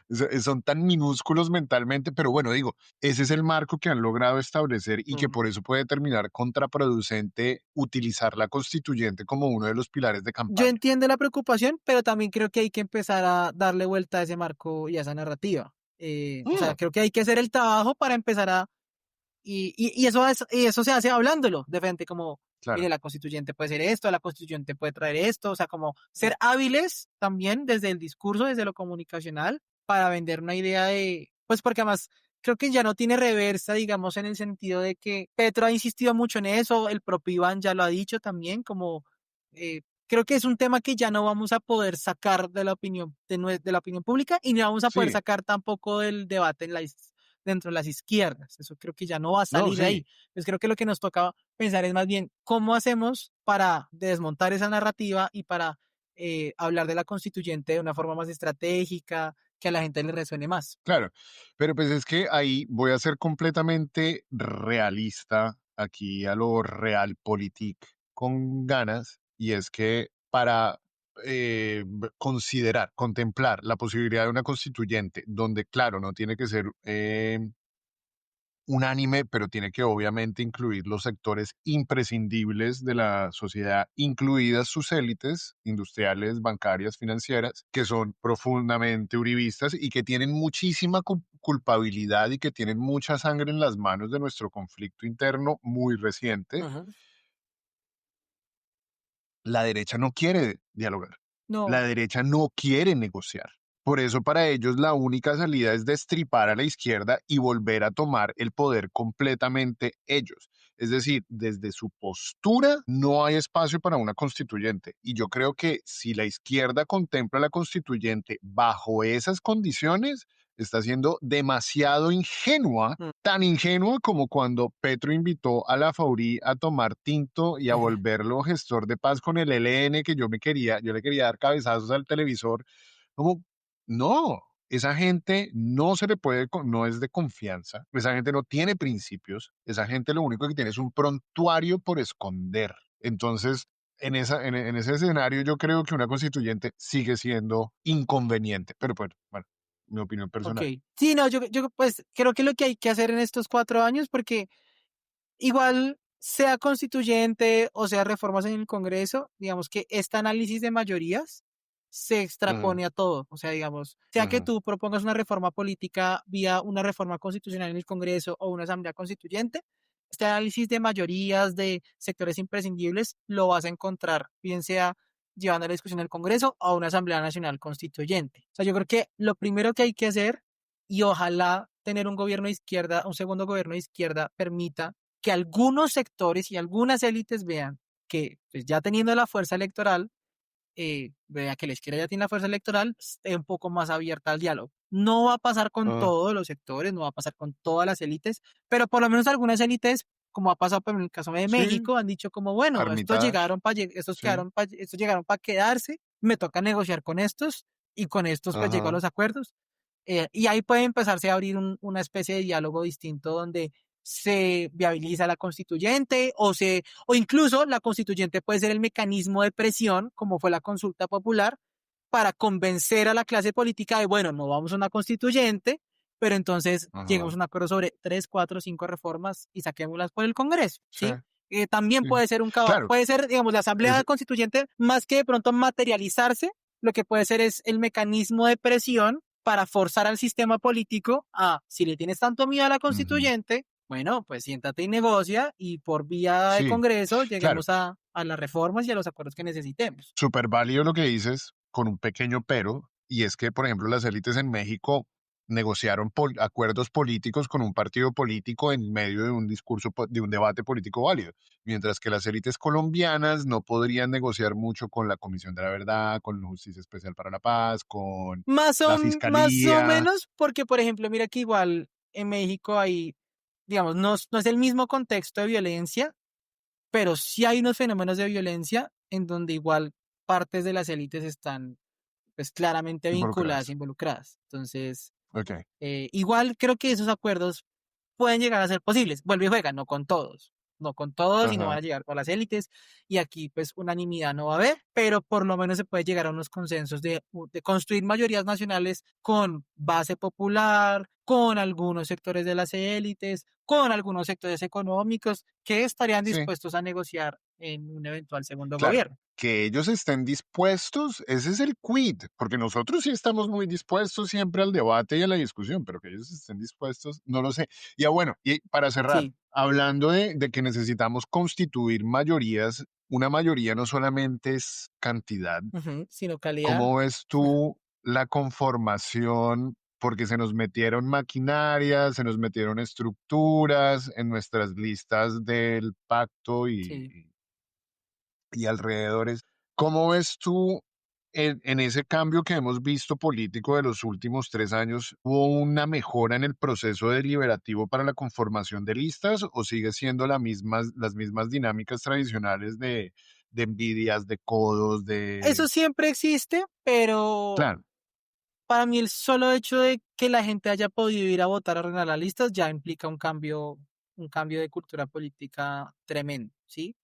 sí. Son tan minúsculos mentalmente, pero bueno, digo, ese es el marco que han logrado establecer y que Mm. por eso puede terminar contraproducente utilizar la constituyente como uno de los pilares de Yo campaña. entiendo la preocupación, pero también creo que hay que empezar a darle vuelta a ese marco y a esa narrativa. O sea, Mm, creo que hay que hacer el trabajo para empezar a y eso, y eso se hace hablándolo de frente, como, mire, claro. la constituyente puede ser esto, la constituyente puede traer esto, o sea, como ser hábiles también desde el discurso, desde lo comunicacional, para vender una idea de, pues porque además creo que ya no tiene reversa, digamos, en el sentido de que Petro ha insistido mucho en eso, el propio Iván ya lo ha dicho también, como, creo que es un tema que ya no vamos a poder sacar de la opinión, de la opinión pública y no vamos a poder Sí, sacar tampoco del debate dentro de las izquierdas. Eso creo que ya no va a no, salir de sí, ahí. Entonces creo que lo que nos toca pensar es más bien cómo hacemos para desmontar esa narrativa y para hablar de la constituyente de una forma más estratégica, que a la gente le resuene más. claro. Pero pues es que ahí voy a ser completamente realista aquí a lo realpolitik con ganas, y es que para considerar, contemplar la posibilidad de una constituyente, donde claro, no tiene que ser unánime, pero tiene que obviamente incluir los sectores imprescindibles de la sociedad, incluidas sus élites industriales, bancarias, financieras, que son profundamente uribistas y que tienen muchísima culpabilidad y que tienen mucha sangre en las manos de nuestro conflicto interno muy reciente. Ujú. La derecha no quiere dialogar. La No, derecha no quiere negociar. Por eso para ellos la única salida es destripar a la izquierda y volver a tomar el poder completamente ellos. Es decir, desde su postura no hay espacio para una constituyente. Y yo creo que si la izquierda contempla la constituyente bajo esas condiciones, está siendo demasiado ingenua, mm, tan ingenua como cuando Petro invitó a la Faurí a tomar tinto y a volverlo gestor de paz con el ELN, que yo le quería dar cabezazos al televisor. Como, no, esa gente no se le puede, no es de confianza, esa gente no tiene principios, esa gente lo único que tiene es un prontuario por esconder. Entonces, en ese escenario yo creo que una constituyente sigue siendo inconveniente, pero bueno, mi opinión ok. personal. Sí, no, yo pues creo que lo que hay que hacer en estos 4 años, porque igual sea constituyente o sea reformas en el Congreso, digamos que este análisis de mayorías se Ujú, extrapone a todo. O sea, digamos, sea que ujú, tú propongas una reforma política vía una reforma constitucional en el Congreso o una asamblea constituyente, este análisis de mayorías de sectores imprescindibles lo vas a encontrar, bien sea llevando a la discusión al Congreso o a una asamblea nacional constituyente. O sea, yo creo que lo primero que hay que hacer, y ojalá tener un gobierno de izquierda, un segundo gobierno de izquierda, permita que algunos sectores y algunas élites vean que pues, ya teniendo la fuerza electoral, vea que la izquierda ya tiene la fuerza electoral, esté un poco más abierta al diálogo. No va a pasar con ah, todos los sectores, no va a pasar con todas las élites, pero por lo menos algunas élites, como ha pasado en el caso de sí, México, han dicho como, bueno, Armitage, sí, estos llegaron para quedarse, me toca negociar con estos y con estos pues llego a ajá, los acuerdos. Y ahí puede empezarse a abrir una especie de diálogo distinto donde se viabiliza la constituyente o incluso la constituyente puede ser el mecanismo de presión, como fue la consulta popular, para convencer a la clase política de, bueno, no vamos a una constituyente, pero entonces lleguemos a ajá, un acuerdo sobre 3, 4, 5 reformas y saquémoslas por el Congreso, sí, ¿sí? También sí. Claro, puede ser, digamos, la Asamblea es, Constituyente, más que de pronto materializarse, lo que puede ser es el mecanismo de presión para forzar al sistema político a, si le tienes tanto miedo a la ujú, constituyente, bueno, pues siéntate y negocia y por vía de sí, Congreso claro, lleguemos a las reformas y a los acuerdos que necesitemos. súper válido lo que dices, con un pequeño pero, y es que, por ejemplo, las élites en México negociaron acuerdos políticos con un partido político en medio de un discurso, de un debate político válido, mientras que las élites colombianas no podrían negociar mucho con la Comisión de la Verdad, con la Justicia Especial para la Paz, con la Más o Fiscalía. menos, porque por ejemplo, mira que igual en México hay, digamos, no es el mismo contexto de violencia, pero sí hay unos fenómenos de violencia en donde igual partes de las élites están pues claramente vinculadas, Involucradas. involucradas. Entonces, Ok. igual creo que esos acuerdos pueden llegar a ser posibles. Vuelve y juega, no con todos. No con todos y no van Ajá. a llegar con las élites. Y aquí, pues, unanimidad no va a haber, pero por lo menos se puede llegar a unos consensos de construir mayorías nacionales con base popular, con algunos sectores de las élites, con algunos sectores económicos que estarían Sí. dispuestos a negociar en un eventual segundo Claro, gobierno. que ellos estén dispuestos, ese es el quid, porque nosotros sí estamos muy dispuestos siempre al debate y a la discusión, pero que ellos estén dispuestos, no lo sé. Y bueno, y para cerrar, Sí, hablando de que necesitamos constituir mayorías, una mayoría no solamente es cantidad. ujú, sin localidad. ¿Cómo ves tú la conformación? Porque se nos metieron maquinarias, se nos metieron estructuras en nuestras listas del pacto Sí. y alrededores. ¿Cómo ves tú en ese cambio que hemos visto político de los últimos 3 años? ¿Hubo una mejora en el proceso deliberativo para la conformación de listas o sigue siendo las mismas dinámicas tradicionales de envidias, de codos, de... Eso siempre existe, pero Claro, para mí el solo hecho de que la gente haya podido ir a votar a ordenar las listas ya implica un cambio de cultura política tremendo, ¿sí?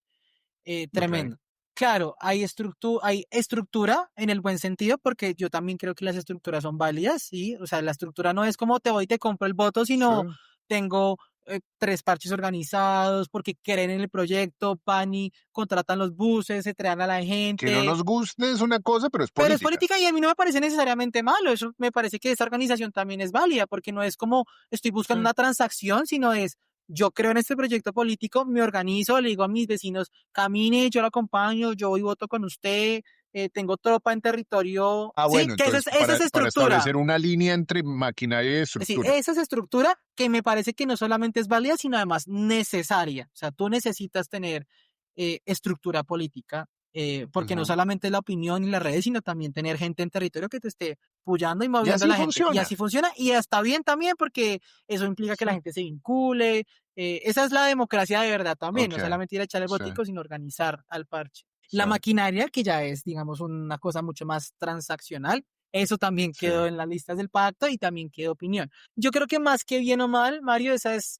ok, Tremendo. Claro, hay estructura en el buen sentido, porque yo también creo que las estructuras son válidas, ¿sí? O sea, la estructura no es como te voy y te compro el voto, sí, sino tengo tres parches organizados, porque creen en el proyecto, van y contratan los buses, se traen a la Que no gente, nos guste es una cosa, pero es pero es política. política y a mí no me parece necesariamente malo. Eso me parece que esta organización también es válida, porque no es como estoy buscando Sí. una transacción, sino es yo creo en este proyecto político, me organizo, le digo a mis vecinos, camine, yo lo acompaño, yo voy y voto con usted, tengo tropa en territorio, Ah, sí, bueno, que entonces esa es para estructura. establecer una línea entre maquinaria y Sí, estructura. esa es estructura que me parece que no solamente es válida, sino además necesaria. O sea, tú necesitas tener estructura política, porque no Ujú. solamente es la opinión y las redes, sino también tener gente en territorio que te esté apoyando y Y moviendo a así la gente. Y funciona. así funciona, y está bien también, porque eso implica que Sí. la gente se vincule. Esa es la democracia de verdad también, Ok, no solamente ir a echar el sí, botico, sino organizar al parche. sí, La maquinaria, que ya es, digamos, una cosa mucho más transaccional, eso también sí. quedó en las listas del pacto y también quedó opinión. Yo creo que más que bien o mal, Mario, esa es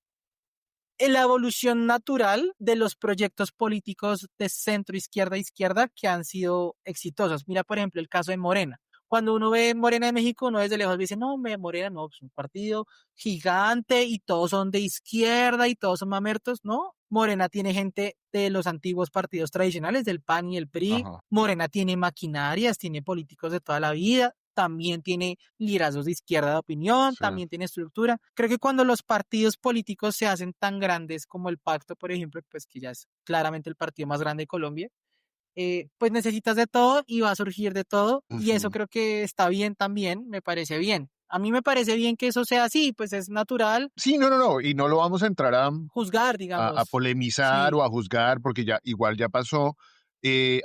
la evolución natural de los proyectos políticos de centro izquierda e izquierda que han sido exitosos. Mira, por ejemplo, el caso de Morena. Cuando uno ve Morena de México, uno desde lejos dice, no, Morena no, es un partido gigante y todos son de izquierda y todos son mamertos. No, Morena tiene gente de los antiguos partidos tradicionales, del PAN y el PRI. Ajá, Morena tiene maquinarias, tiene políticos de toda la vida, también tiene liderazgos de izquierda de opinión, sí. también tiene estructura. Creo que cuando los partidos políticos se hacen tan grandes como el Pacto, por ejemplo, pues que ya es claramente el partido más grande de Colombia, pues necesitas de todo y va a surgir de todo y eso Ujú. creo que está bien también, me parece bien. A mí me parece bien que eso sea así, pues es natural Sí, no, no, no. Y no lo vamos a entrar juzgar, a digamos. polemizar o Sí. a juzgar, porque ya igual ya pasó.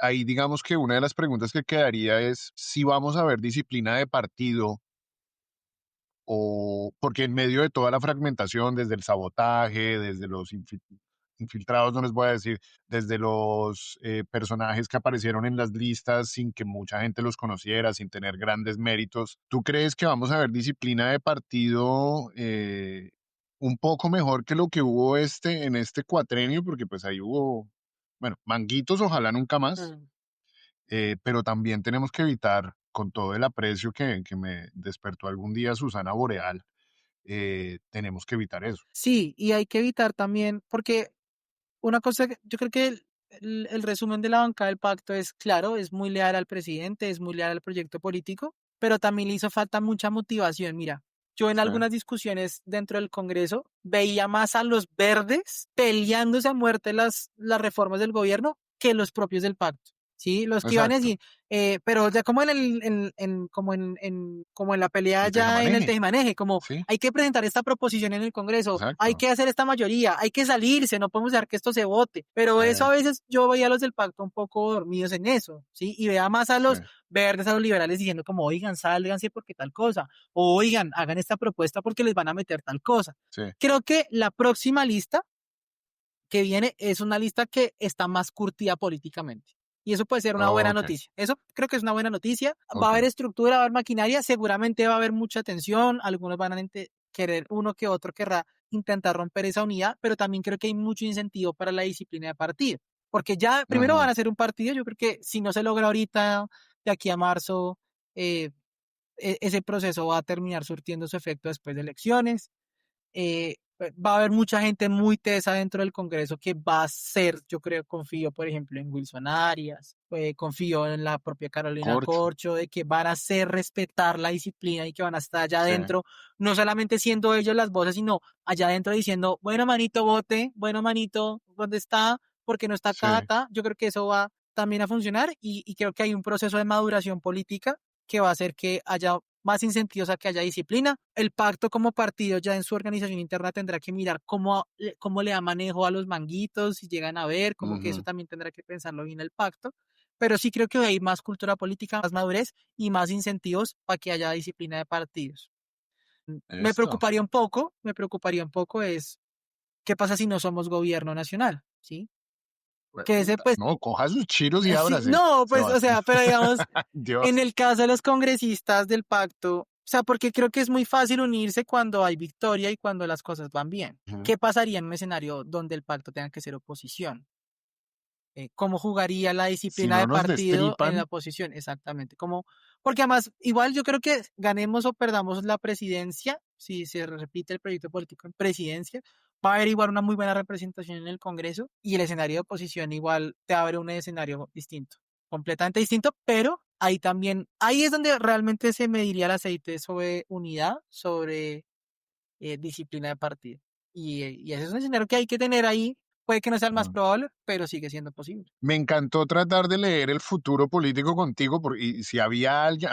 Ahí digamos que una de las preguntas que quedaría es si vamos a ver disciplina de partido o porque en medio de toda la fragmentación, desde el sabotaje, desde los infiltrados, no les voy a decir, desde los personajes que aparecieron en las listas sin que mucha gente los conociera, sin tener grandes méritos, ¿tú crees que vamos a ver disciplina de partido un poco mejor que lo que hubo en este cuatrenio? Porque pues ahí hubo, bueno, manguitos, ojalá nunca más, Mm. pero también tenemos que evitar, con todo el aprecio que me despertó algún día Susana Boreal, tenemos que evitar eso. Sí, y hay que evitar también, porque una cosa, yo creo que el resumen de la bancada del pacto es claro, es muy leal al presidente, es muy leal al proyecto político, pero también le hizo falta mucha motivación. Mira, yo en Sí, algunas discusiones dentro del Congreso veía más a los verdes peleándose a muerte las reformas del gobierno que los propios del pacto. Sí, los que iban a exacto. decir, pero ya como como en la pelea El ya en el tejemaneje. tejemaneje, como Sí, hay que presentar esta proposición en el Congreso, hay exacto. que hacer esta mayoría, hay que salirse, no podemos dejar que esto se vote. Pero eso a Eh, veces yo veía a los del pacto un poco dormidos en eso, ¿sí? Y veía más a sí. los verdes, a los liberales diciendo como, oigan, sálganse porque tal cosa, o oigan, hagan esta propuesta porque les van a meter tal cosa. Sí. Creo que la próxima lista que viene es una lista que está más curtida políticamente. Y eso puede ser una buena Ok, noticia. Eso creo que es una buena noticia. Va a ok. haber estructura, va a haber maquinaria, seguramente va a haber mucha tensión. Algunos van a querer, uno que otro querrá intentar romper esa unidad, pero también creo que hay mucho incentivo para la disciplina de partido. Porque ya primero van Ujú. a ser un partido, yo creo que si no se logra ahorita, de aquí a marzo, eh, ese proceso va a terminar surtiendo su efecto después de elecciones. Va a haber mucha gente muy tesa dentro del Congreso que va a ser, yo creo, confío, por ejemplo, en Wilson Arias, confío en la propia Carolina Corcho. Corcho, de que van a hacer respetar la disciplina y que van a estar allá Sí, adentro, no solamente siendo ellos las voces, sino allá adentro diciendo, bueno, manito, vote, bueno, manito, ¿dónde está? ¿Por qué no está sí. acá? Yo creo que eso va también a funcionar y creo que hay un proceso de maduración política que va a hacer que haya más incentivos a que haya disciplina. El pacto como partido ya en su organización interna tendrá que mirar cómo le da manejo a los manguitos, si llegan a ver, como que eso Ujú. también tendrá que pensarlo bien el pacto. Pero sí creo que hay más cultura política, más madurez y más incentivos para que haya disciplina de partidos. Esto. Me preocuparía un poco es qué pasa si no somos gobierno nacional, ¿sí? Que ese Puta, pues no, coja sus chiros y sí, ábrase, no, pues o Sebastián. sea, pero digamos, en Dios. el caso de los congresistas del pacto, o sea, porque creo que es muy fácil unirse cuando hay victoria y cuando las cosas van bien. Ujú. ¿Qué pasaría en un escenario donde el pacto tenga que ser oposición? ¿Cómo jugaría la Si disciplina no de nos partido en la destripan, oposición? Exactamente. Porque además, igual yo creo que ganemos o perdamos la presidencia, si se repite el proyecto político en presidencia, va a haber igual una muy buena representación en el Congreso y el escenario de oposición igual te abre un escenario distinto, completamente distinto, pero ahí también, ahí es donde realmente se mediría el aceite sobre unidad, sobre disciplina de partido. Y ese es un escenario que hay que tener ahí. Puede que no sea el más Ah. probable, pero sigue siendo posible. Me encantó tratar de leer el futuro político contigo, y si había alguien,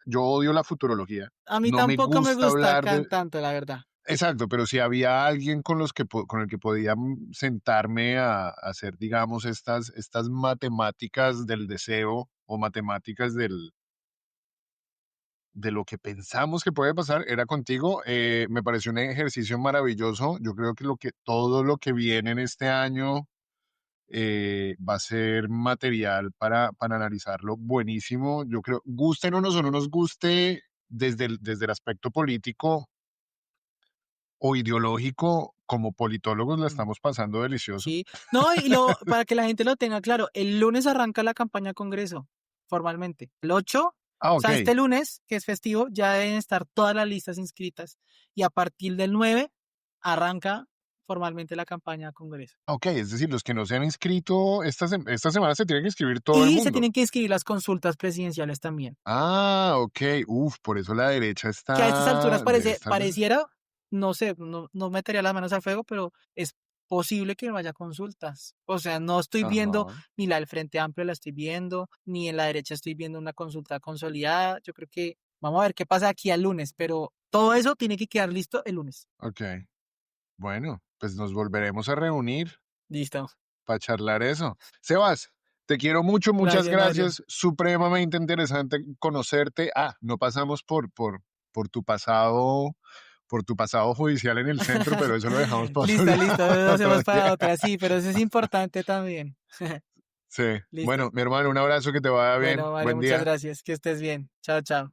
yo odio la futurología, A mí no me tampoco me gusta gusta hablar de, tanto, la verdad. exacto, pero si había alguien con el que podía sentarme a hacer, digamos, estas matemáticas del deseo o matemáticas de lo que pensamos que puede pasar, era contigo. Me pareció un ejercicio maravilloso. Yo creo que todo lo que viene en este año va a ser material para analizarlo buenísimo. Yo creo, gusten o no nos guste desde el aspecto político o ideológico, como politólogos la Mm. estamos pasando delicioso. Sí. No, para que la gente lo tenga claro, el lunes arranca la campaña Congreso, formalmente. El 8, o Ah, ok, sea, este lunes, que es festivo, ya deben estar todas las listas inscritas. Y a partir del 9 arranca formalmente la campaña Congreso. ok, es decir, los que no se han inscrito, esta semana se tiene que inscribir todo el Y se mundo. tienen que inscribir las consultas presidenciales también. Ah, ok, uf, por eso la derecha Que a estas alturas debe estar. pareciera, no sé, no metería las manos al fuego, pero es posible que no haya consultas. O sea, no estoy viendo Ajá, ni la del Frente Amplio la estoy viendo, ni en la derecha estoy viendo una consulta consolidada. Yo creo que vamos a ver qué pasa aquí al lunes, pero todo eso tiene que quedar listo el lunes. ok, bueno, pues nos volveremos a reunir Listo. para charlar eso. Sebas, te quiero mucho, muchas Gracias, Mario. gracias. Supremamente interesante conocerte. Ah, no pasamos por tu pasado judicial en el centro, pero eso lo dejamos para otro, Listo, listo. Lo otro hacemos día. para otra, sí, pero eso es importante también. Sí. Listo. Bueno, mi hermano, un abrazo, que te vaya bien. Bueno, Mario, Buen muchas día. gracias. Que estés bien. Chao, chao.